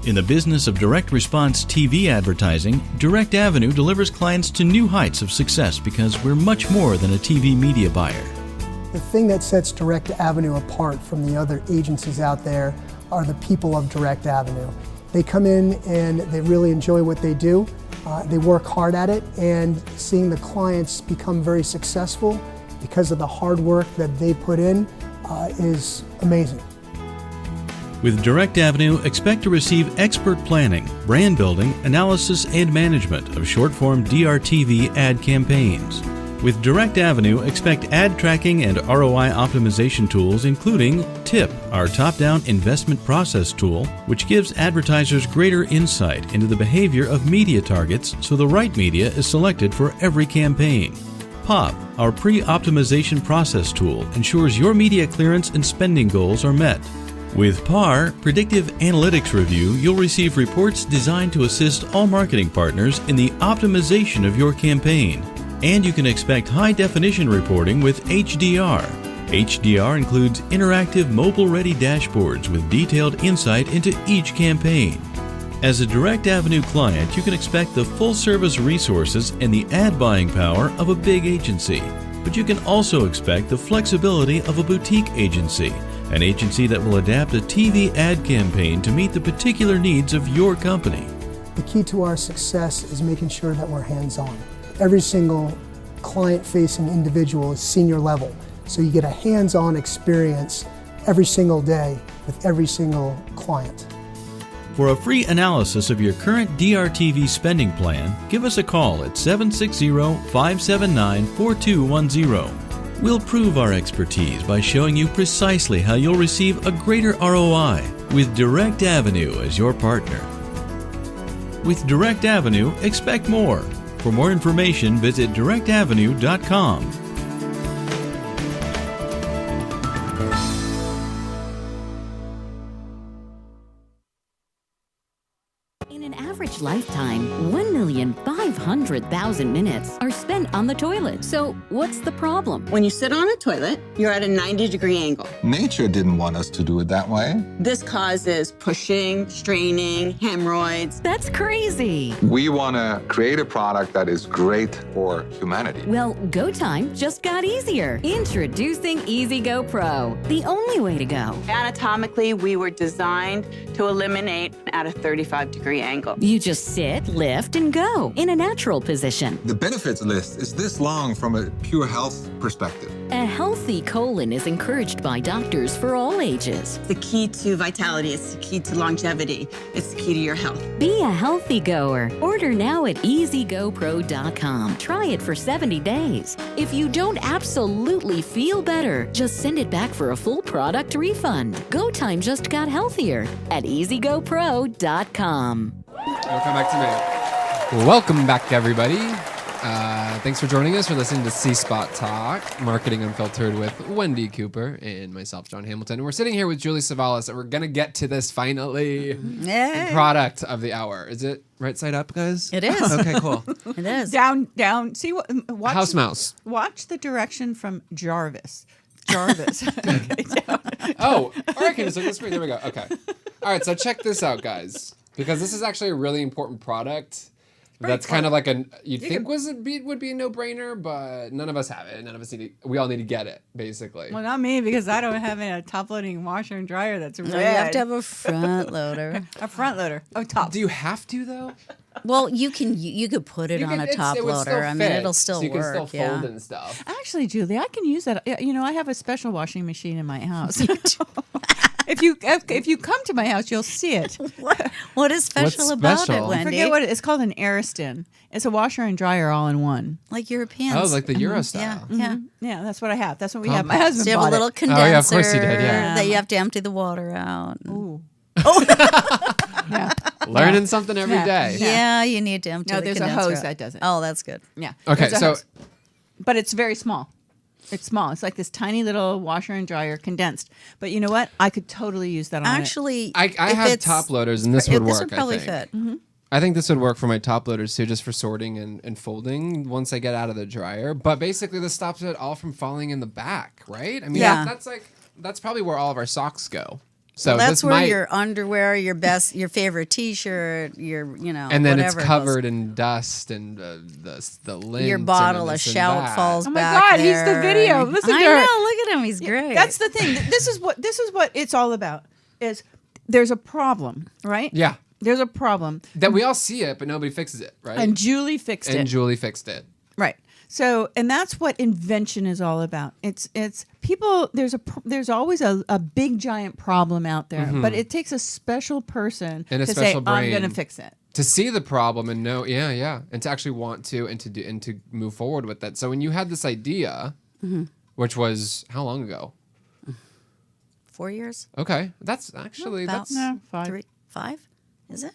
In the business of direct response TV advertising, Direct Avenue delivers clients to new heights of success because we're much more than a TV media buyer. The thing that sets Direct Avenue apart from the other agencies out there are the people of Direct Avenue. They come in and they really enjoy what they do. They work hard at it, and seeing the clients become very successful because of the hard work that they put in is amazing. With Direct Avenue, expect to receive expert planning, brand building, analysis, and management of short-form DRTV ad campaigns. With Direct Avenue, expect ad tracking and ROI optimization tools, including TIP, our top-down investment process tool, which gives advertisers greater insight into the behavior of media targets so the right media is selected for every campaign. POP, our pre-optimization process tool, ensures your media clearance and spending goals are met. With PAR, Predictive Analytics Review, you'll receive reports designed to assist all marketing partners in the optimization of your campaign. And you can expect high-definition reporting with HDR. HDR includes interactive mobile-ready dashboards with detailed insight into each campaign. As a Direct Avenue client, you can expect the full-service resources and the ad buying power of a big agency. But you can also expect the flexibility of a boutique agency, an agency that will adapt a TV ad campaign to meet the particular needs of your company. The key to our success is making sure that we're hands-on. Every single client-facing individual is senior level, so you get a hands-on experience every single day with every single client. For a free analysis of your current DRTV spending plan, give us a call at 760-579-4210. We'll prove our expertise by showing you precisely how you'll receive a greater ROI with Direct Avenue as your partner. With Direct Avenue, expect more. For more information, visit directavenue.com. In an average lifetime, 1,500,000 1,000 minutes are spent on the toilet. So what's the problem? When you sit on a toilet, you're at a 90-degree angle. Nature didn't want us to do it that way. This causes pushing, straining, hemorrhoids. That's crazy. We want to create a product that is great for humanity. Well, go time just got easier. Introducing Easy Go Pro, the only way to go. Anatomically, we were designed to eliminate at a 35-degree angle. You just sit, lift, and go in a natural position. The benefits list is this long from a pure health perspective. A healthy colon is encouraged by doctors for all ages. The key to vitality, it's the key to longevity, it's the key to your health. Be a healthy goer. Order now at EasyGoPro.com. Try it for 70 days. If you don't absolutely feel better, just send it back for a full product refund. Go time just got healthier at EasyGoPro.com. Welcome back to me. Welcome back, everybody. Thanks for joining us for listening to C-Spot Talk, Marketing Unfiltered with Wendi Cooper and myself, John Hamilton. And we're sitting here with Julie Savalas, and we're going to get to this finally. Yay. Product of the hour. Is it right side up, guys? It is. Okay, cool. It is. Down. See what? Watch, House mouse. Watch the direction from Jarvis. Okay, down. Oh, all right, okay, so this screen. There we go. Okay. All right, so check this out, guys, because this is actually a really important product. That's kind of like you'd think would be a no-brainer, but none of us have it. None of us we all need to get it, basically. Well, not me, because I don't have a top-loading washer and dryer that's red. No, you have to have a front loader. A front loader. Oh, top. Do you have to though? Well, you could put it on a top loader. I mean, it'll still so you work. can still fold and stuff. Actually, Julie, I can use that. You know, I have a special washing machine in my house. If you come to my house, you'll see it. What is special about it, Wendi? I forget what it's called. An Ariston. It's a washer and dryer all in one. Like Europeans. Oh, like the Euro style. Yeah. Yeah, that's what I have. That's what we have. My husband So you have bought a little it. condenser Oh, yeah, of course you did, yeah. that you have to empty the water out. Ooh. Yeah. Learning something every day. Yeah, you need to empty No, the there's a condenser hose out. that does it. Oh, that's good. Yeah. Okay, There's a so hose. But it's very small. It's small. It's like this tiny little washer and dryer condensed. But you know what? I could totally use that on Actually, I have top loaders, and this would work. This would probably I think. fit. I think this would work for my top loaders too, just for sorting and folding once I get out of the dryer. But basically, this stops it all from falling in the back, right? I mean, Yeah. that's probably where all of our socks go. So Well, that's this where might, your underwear, your favorite T-shirt, your and then whatever it's covered in dust and the lint. Your bottle and of this and shout that. falls Oh my back God, he's the there. video. Listen to I her. know. Look at him. He's great. That's the thing. This is what it's all about. Is there's a problem, right? Yeah, There's a problem. that we all see it, but nobody fixes it, right? And Julie fixed it. And Julie fixed it. Right. So, and that's what invention is all about. It's people. There's always a big giant problem out there, but it takes a special person And a to special say, brain. "I'm going to fix it." To see the problem and know, and to actually want to and to do and to move forward with that. So when you had this idea, which was how long ago? 4 years. Okay, that's actually About No, 5. 5? Is it?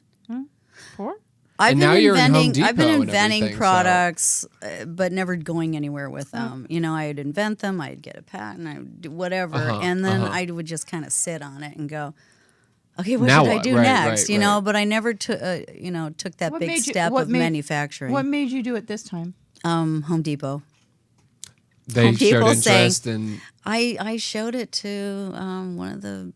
4. I've And been now you're in Home inventing. I've been Depot and inventing everything, so- products, but never going anywhere with them. You know, I'd invent them. I'd get a patent. I would do whatever, and then I would just kind of sit on it and go, "Okay, what Now should I what? do Right, next?" right, you know, right. but I never took that What big made you- step what of made- manufacturing. What made you do it this time? Home Depot. They Home showed Depot saying- interest in. I showed it to one of the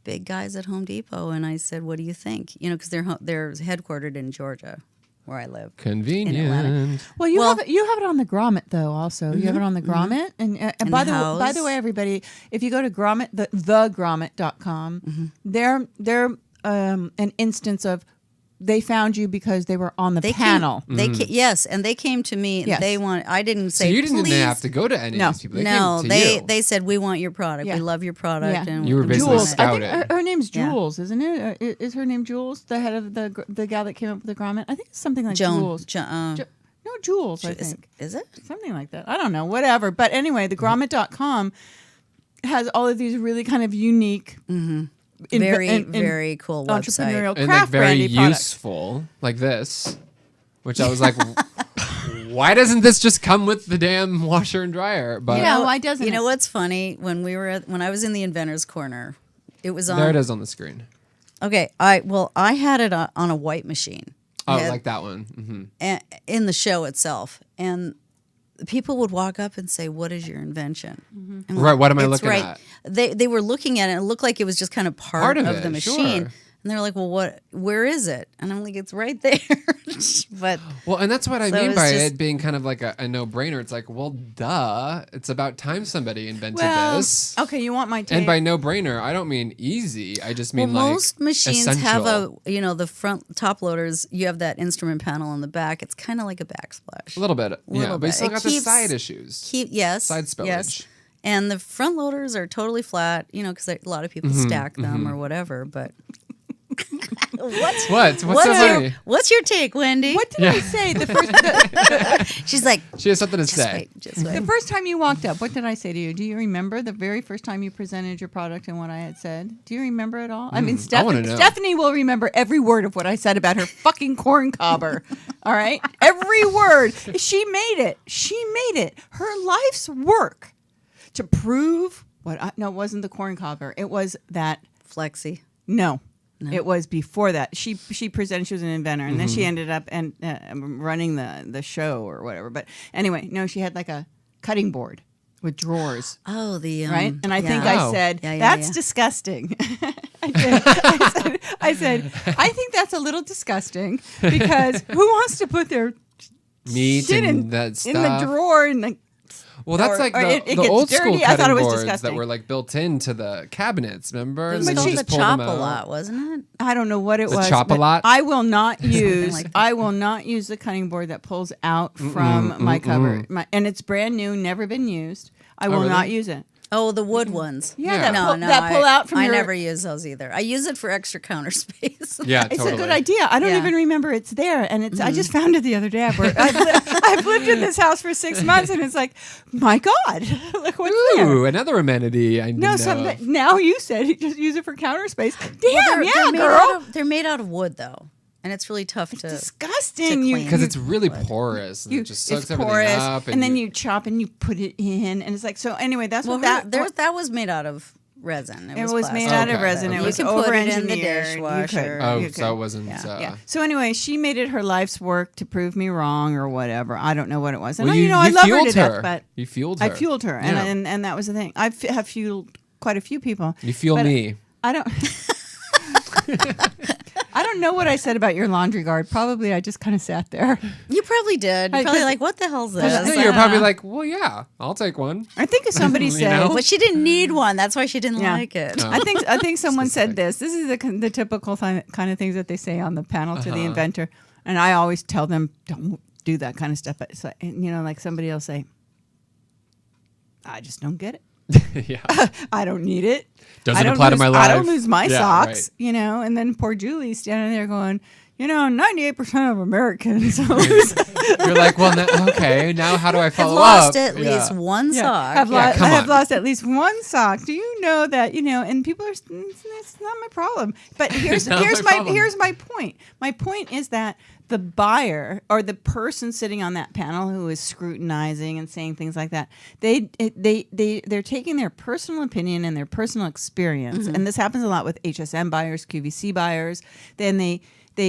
big guys at Home Depot, and I said, "What do you think?" You know, because they're headquartered in Georgia, where I live. Convenient. Well, you have it on the grommet though. Also, you have it on the grommet, and by the the house. way, everybody, if you go to grommet thegrommet.com, they're an instance of they found you because they were on the panel. Yes, and they came to me. Yes. They want. I didn't So say. you didn't Please. have to go to any No. of these people. They No, came to you. they said we want your product. Yeah. We love your product. Yeah. And You were we basically want it." Jules, I scouted. think her name's Yeah. Jules, isn't it? Is her name Jules, the head of the gal that came up with the grommet? I think it's something like Jules. No, Jules, I think. Is it? Something like that. I don't know, whatever. But anyway, the grommet.com has all of these really kind of unique, Very cool website. entrepreneurial and like craft very brandy products. useful, like this, which I was like, why doesn't this just come with the damn washer and dryer? But Yeah, why doesn't You know it? what's funny? When I was in the Inventor's Corner, it was on. there it is on the screen. Okay, I had it on a white machine. Oh, had- like that one. in the show itself, and people would walk up and say, "What is your invention?" And Right, what am I "It's looking at?" They were looking at it, and it looked like it was just kind of part of of it, the machine. sure. And they're like, "Well, where is it?" And I'm like, "It's right there." But Well, and that's what I So mean it's by just- it being kind of like a no-brainer. It's like, well, duh. It's about time somebody invented Well, this. okay, you want my take? And by no-brainer, I don't mean easy. I just mean like most machines have essential. the front top loaders. You have that instrument panel in the back. It's kind of like a backsplash. A little bit, yeah. Little But you bit. still It got the keeps- side issues. Side spillage. Yes. And the front loaders are totally flat, because a lot of people stack them or whatever. But What's so funny? what's your take, Wendy? What did I say? The first, She's like, She has something to just say. wait, just wait. the first time you walked up, what did I say to you? Do you remember the very first time you presented your product and what I had said? Do you remember it all? I mean, I wanna know. Stephanie will remember every word of what I said about her fucking corn cobber. All right, every word. She made it. She made it. Her life's work to prove no, it wasn't the corn cobber. It was that. Flexi. No. It was before that. She presented. She was an inventor, and then Mm-hmm. she ended up running the show or whatever. But anyway, no, she had like a cutting board with drawers, Oh, the right? And I think Oh. I said Yeah, that's yeah. disgusting. I said I think that's a little disgusting because who wants to put their Meat shit and that stuff. in the drawer and the Well, that's or- like or the, it the gets old school dirty. I thought cutting it was boards that disgusting. were like built into the cabinets. Remember? It was And then called you the just pulled them chop a out. lot, wasn't it? I don't know what it The was. chop a but lot? I will not use. like that. I will not use the cutting board that pulls out from my cover, and it's brand new, never been used. I will really? not use it. Oh, the wood ones. Yeah, Yeah. that No, pull, no, that pull out from I your. never use those either. I use it for extra counter space. Yeah, It's totally. a good idea. I don't Yeah. even remember it's there, and it's. I just found it the other day. I've lived in this house for 6 months, and it's like, my God, look what's there. Ooh, another amenity. I No, didn't know of. now you said you just use it for counter space. Damn, They're yeah, made girl. out of- they're made out of wood though, and it's really tough to. Disgusting. to You- clean. Because you- it's really porous. And it just soaks it's everything porous, up. and then you chop and you put it in, and it's like so. Anyway, that's Well, what that was made out of resin. It was made plastic. out of Okay. resin. It Okay. was You can put it in the over-engineered. dishwasher. Oh, You so it could. wasn't. Yeah. So anyway, she made it her life's work to prove me wrong or whatever. I don't know what it was. And Well, I love her fueled to death, but You fueled her. I fueled her, Yeah. and that was the thing. I have fueled quite a few people. You fuel but me. I don't. I don't know what I said about your laundry guard. Probably I just kind of sat there. You probably did. You're I- probably 'cause- like, what the hell's Yeah, this? Yeah, you're probably like, well, yeah, I'll take one. I think somebody You said. know? But she didn't need one. That's why she didn't Yeah. like it. Oh. I think someone said this. This is the typical kind of things that they say on the panel to the inventor, and I always tell them don't do that kind of stuff. But it's like, like somebody will say, I just don't get it. Yeah. I don't need it. Doesn't I don't apply to lose- my I don't life. lose my Yeah, socks, right. And then poor Julie's standing there going, 98% of Americans lose. You're like, well, okay, now how do I I've follow lost up? at least one sock. Have Yeah, come I have on. lost at least one sock. Do you know that, and people are, it's not my problem. But here's not my problem. here's my point. My point is that the buyer or the person sitting on that panel who is scrutinizing and saying things like that, they're taking their personal opinion and their personal experience. And this happens a lot with HSM buyers, QVC buyers. Then they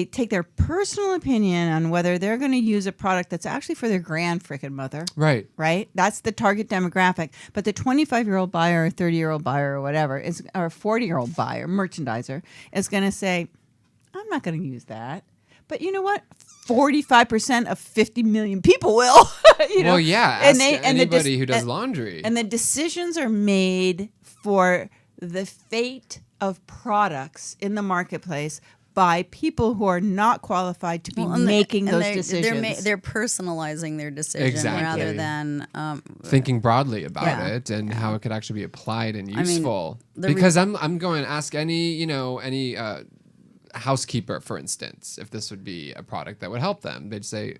take their personal opinion on whether they're going to use a product that's actually for their grand frickin' mother. Right. Right? That's the target demographic. But the 25-year-old buyer or 30-year-old buyer or whatever, or 40-year-old buyer, merchandiser, is going to say, I'm not going to use that. But you know what? 45% of 50 million people will. Well, yeah. Ask the anybody dis- who does and- laundry. And the decisions are made for the fate of products in the marketplace by people who are not qualified to be making those decisions. They're personalizing their decision Exactly. rather than Thinking broadly about Yeah. it and how it could actually be applied and mean, useful. Because I'm going to ask any housekeeper, for instance, if this would be a product that would help them. They'd say,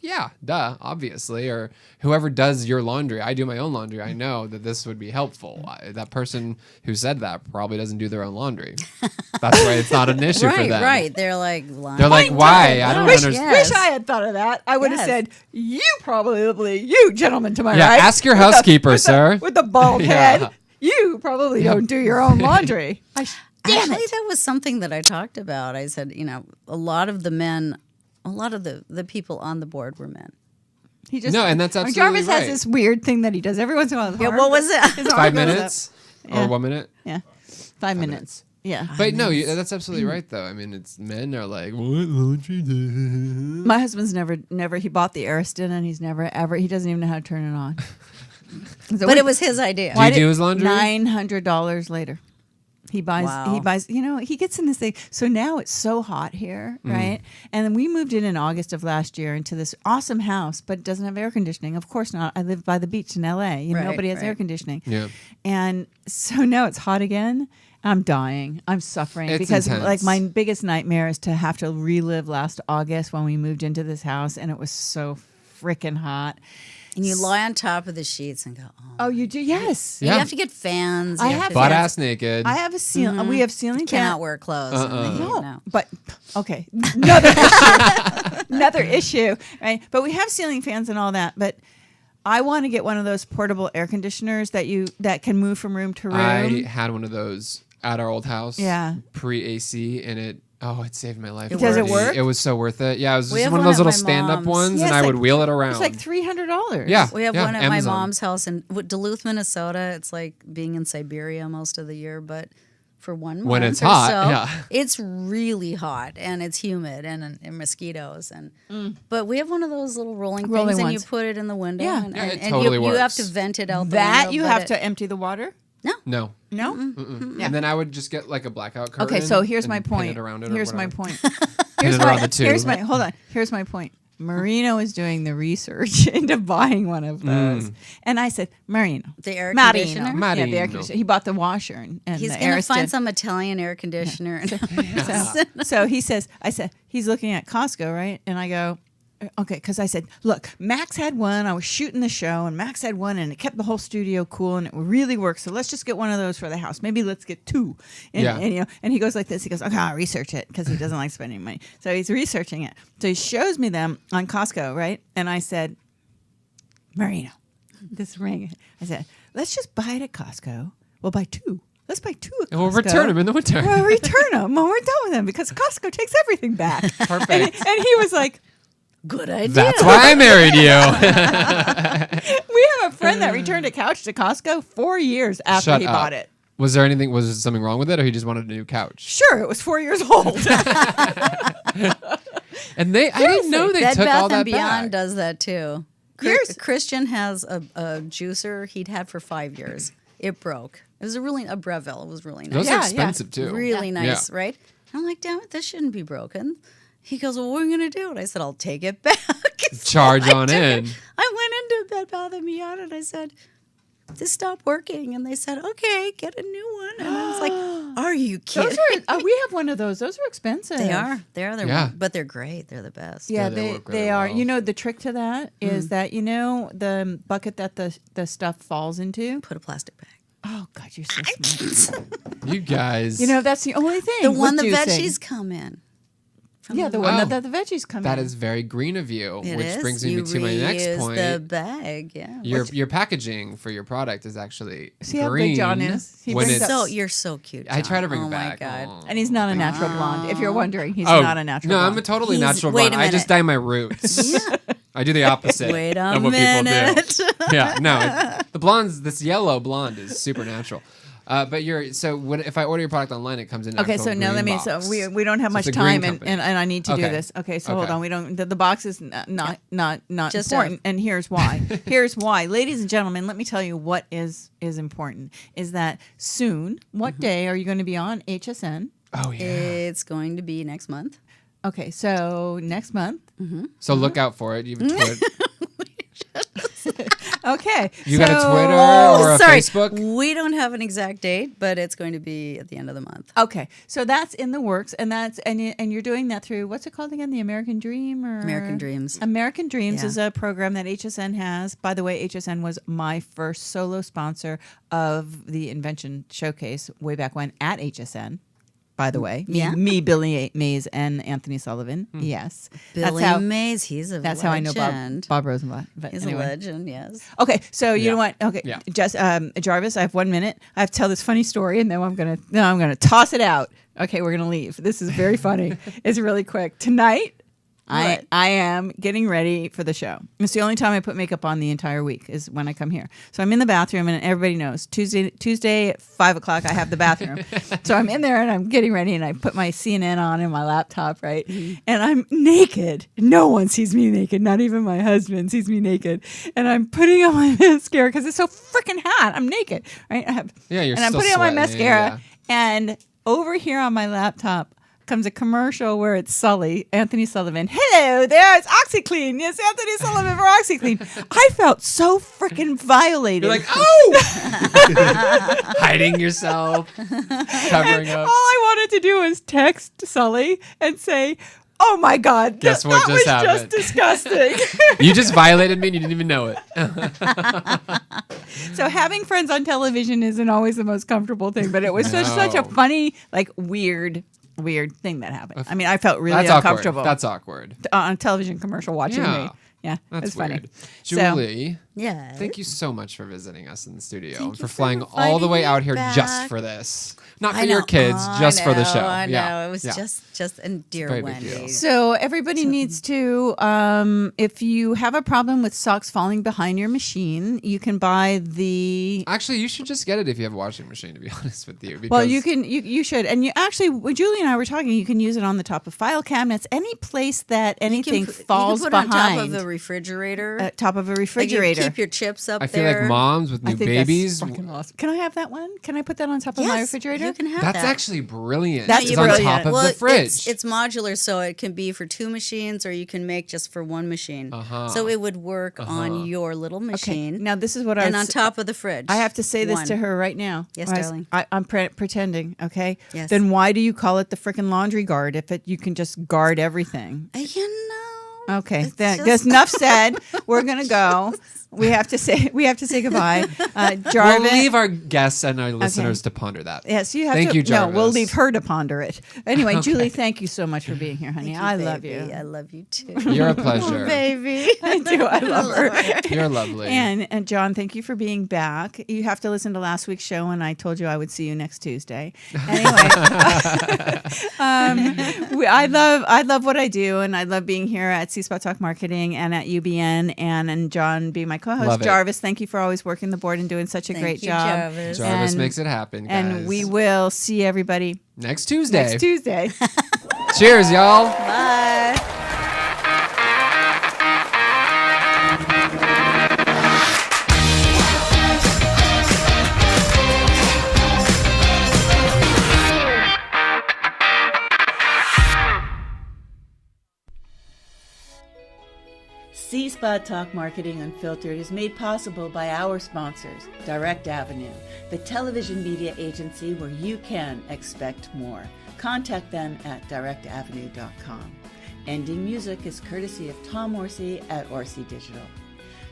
yeah, duh, obviously. Or whoever does your laundry, I do my own laundry, I know that this would be helpful. That person who said that probably doesn't do their own laundry. That's why it's not an issue for them. Right. They're like, lying. They're like, why? I don't wish, understand. Yes. wish I had thought of that. I would have Yes. said, you gentleman to my Yeah, right. ask your with the- housekeeper, with the- sir. with the bald Yeah. head. You probably don't do your own laundry. Damn Actually, it. that was something that I talked about. I said, a lot of the men a lot of the people on the board were men. He just No, and that's absolutely Jarvis has right. this weird thing that he does every once in a while. Yeah, what was it? His arm 5 goes up. minutes Yeah. or 1 minute. Yeah, 5 minutes. Yeah. But no, that's absolutely right though. I mean, it's men are like, what won't you do? My husband's never. He bought the Ariston and he's never ever. He doesn't even know how to turn it on. So But it was his idea. Do you do his laundry? $900 later. He buys. Wow. He buys. You know, he gets in this thing. So now it's so hot here, right? And then we moved in August of last year into this awesome house, but it doesn't have air conditioning. Of course not. I live by the beach in LA. You know, Right, nobody has right. air conditioning. Yeah. And so now it's hot again. I'm dying. I'm suffering It's because intense. like my biggest nightmare is to have to relive last August when we moved into this house and it was so freaking hot. And you lie on top of the sheets and go, oh. Oh, you do? Yes. You Yeah. have to get fans. I you have to Butt get- ass naked. I have a ceiling. We have ceiling You cannot fan. wear clothes. No, but okay, another issue. Another issue, right? But we have ceiling fans and all that. But I want to get one of those portable air conditioners that can move from room to room. I had one of those at our old house. Yeah. Pre AC, and it saved my life. Does it already. work? It was so worth it. Yeah, it was We just have one of one those at little my stand up mom's. ones, Yeah, and it's I would like- wheel it around. It's like $300. Yeah. We have yeah, one at Amazon. my mom's house in Duluth, Minnesota. It's like being in Siberia most of the year, but for 1 month When it's or hot, so, yeah. it's really hot and it's humid and mosquitoes but we have one of those little rolling Rolling things and ones. you put it in the window Yeah. and, Yeah, it and totally you have works. to vent it out the That window, you but have it- to empty the water. No. No. And then I would just get like a blackout curtain. Okay, so here's and my pin point. it around it or Here's my whatever. point. Pin it around the tube. Here's my point. Marino is doing the research into buying one of those, and I said, Marino, The air Marino. conditioner? Yeah, the air Marino. conditioner. He bought the washer and he's the going to Ariston. find some Italian air conditioner. So he says, I said, he's looking at Costco, right? And I go, okay, because I said, look, Max had one. I was shooting the show, and Max had one, and it kept the whole studio cool, and it really works. So let's just get one of those for the house. Maybe let's get two. And, Yeah. and, you know, and he goes like this. He goes, okay, I'll research it because he doesn't like spending money. So he's researching it. So he shows me them on Costco, right? And I said, Marino, this ring. I said, let's just buy it at Costco. We'll buy two. Let's buy two at Costco. And we'll return them in the winter. We'll return them when we're done with them because Costco takes everything back. Perfect. And he was like, Good idea. That's why I married you. we have a friend that returned a couch to Costco 4 years after Shut he up. bought it. Was there something wrong with it, or he just wanted a new couch? Sure, it was 4 years old. And I didn't know they Bed took Bath all that and Beyond back. does that too. Here's- Christian has a juicer he'd had for 5 years. It broke. It was a Breville. It was really nice. Those Yeah, are yeah. expensive too. Really nice, Yeah. right? I'm like, damn it, this shouldn't be broken. He goes, well, what are we going to do? And I said, I'll take it back. Charge So I on took it. in. I went into Bed Bath and Beyond and I said, this stopped working. And they said, okay, get a new one. And I was like, are you kidding? Those are, we have one of those. Those are expensive. They are. They're Yeah. but they're great. They're the best. Yeah, they they, work really they are. well. You know, the trick to that is that, you know, the bucket that the stuff falls into? Put a plastic bag. Oh, God, you're so smart. You guys. You know, that's the only thing. The one the with juicing. veggies come in. Yeah, the one Oh. that the veggies come that in. is very green of you, It which is. brings me You to my next reuse point. the bag, yeah. Your packaging for your product is actually See how green. big John is? He when brings it's, up- You're so cute. I try to John. bring oh it back. my God. Aw. And he's not a natural blonde. If you're wondering, he's Oh, not a natural no, blonde. I'm a totally He's- natural wait a blonde. I just minute. dye my roots. I do the opposite Wait a of what minute. people do. Yeah, no, the blonde's this yellow blonde is super natural. But if I order your product online, it comes in. an Okay, actual so now green let me. box. So we don't have So much it's a green time, and company. I need to do Okay. this. Okay, so hold Okay. on. We don't. The box is not Just important, and here's why. Here's why, ladies and gentlemen. Let me tell you what is important. Is that soon? What day are you going to be on HSN? Oh yeah. It's going to be next month. Okay, so next month. So look out for it. You have a Twitter. Okay, You got a so- Twitter or a Sorry, Facebook? we don't have an exact date, but it's going to be at the end of the month. Okay, so that's in the works, and you're doing that through what's it called again? The American Dream or American Dreams. American Dreams Yeah. is a program that HSN has. By the way, HSN was my first solo sponsor of the Invention Showcase way back when at HSN. By the way, Yeah. me, Billy Mays, and Anthony Sullivan. Yes, Billy Mays, he's a That's legend. how I know Bob Rosenblatt. But He's anyway. a legend, yes. Okay, so you Yeah. know what? Okay, Yeah. just Jarvis, I have 1 minute. I have to tell this funny story, and then I'm gonna toss it out. Okay, we're gonna leave. This is very funny. It's really quick. Tonight, I am getting ready for the show. It's the only time I put makeup on the entire week is when I come here. So I'm in the bathroom, and everybody knows Tuesday at 5:00 I have the bathroom. So I'm in there and I'm getting ready, and I put my CNN on in my laptop, right? And I'm naked. No one sees me naked. Not even my husband sees me naked. And I'm putting on my mascara because it's so freaking hot. I'm naked, right? You're and I'm still putting on my sweating, mascara, and over here on my laptop comes a commercial where it's Anthony Sullivan. Hello there, it's OxyClean. Yes, Anthony Sullivan for OxyClean. I felt so freaking violated. You're like, oh! Hiding yourself, covering up. All I wanted to do was text Sully and say, oh my God, Guess that what was just happened? just disgusting. You just violated me and you didn't even know it. So having friends on television isn't always the most comfortable thing, but it was such a funny, like weird thing that happened. I mean, I felt really uncomfortable. That's awkward. On a television commercial watching me. Yeah, that's it's funny. weird. Julie, Yeah. thank you so much for visiting us in the studio and you for for flying all the way inviting out me here back. just for this. Not for I your know. kids, Oh, just for the show. I know. Yeah. It was just and dear Very big deal. Wendy. So everybody needs to, if you have a problem with socks falling behind your machine, you can buy the. Actually, you should just get it if you have a washing machine, to be honest with you. Well, because- you should, and you actually, when Julie and I were talking, you can use it on the top of file cabinets, any place that anything falls you can put behind. on top of a refrigerator. Top of a Like you refrigerator. keep your chips up I feel there. like moms with I new think babies. that's fucking awesome. Can I have that one? Can I put that on top of my Yes, refrigerator? you can have That's that. actually brilliant. That's it's brilliant. on top of well, the fridge. It's modular, so it can be for 2 machines, or you can make just for 1 machine. So it would work on your little machine. Okay. Now this is what I and was on top of the fridge. I have to say this One. to her right now. Yes, Right? darling. I'm pretending, okay? Yes. Then why do you call it the frickin' laundry guard if you can just guard everything? You know. Okay, It's then just- that's enough said. We're gonna go. We have to say goodbye. Jarvis. We'll leave our guests and our listeners to ponder that. Yes, you have Thank to. you, Jarvis. No, we'll leave her to ponder it. Anyway, Julie, thank you so much for being here, honey. Thank I you, love baby. you. I love you too. You're a pleasure. Baby. I do. I love her. You're lovely. And John, thank you for being back. You have to listen to last week's show, and I told you I would see you next Tuesday. Anyway, I love what I do, and I love being here at C-Spot Talk Marketing and at UBN, and John being my co-host. Love it. Jarvis, thank you for always working the board and doing such a Thank great you, job. Jarvis. Jarvis And- makes it happen, guys. And we will see everybody next Tuesday. next Tuesday. Cheers, y'all. Bye. C-Spot Talk Marketing Unfiltered is made possible by our sponsors, Direct Avenue, the television media agency where you can expect more. Contact them at directavenue.com. Ending music is courtesy of Tom Orsi at Orsi Digital.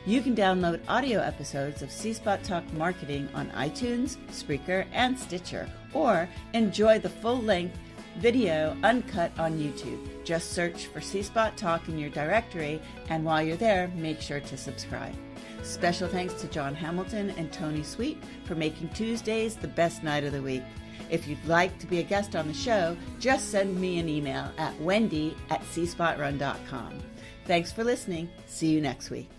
You can download audio episodes of C-Spot Talk Marketing on iTunes, Spreaker, and Stitcher, or enjoy the full-length video uncut on YouTube. Just search for C-Spot Talk in your directory, and while you're there, make sure to subscribe. Special thanks to John Hamilton and Tony Sweet for making Tuesdays the best night of the week. If you'd like to be a guest on the show, just send me an email at wendy@cspotrun.com. Thanks for listening. See you next week.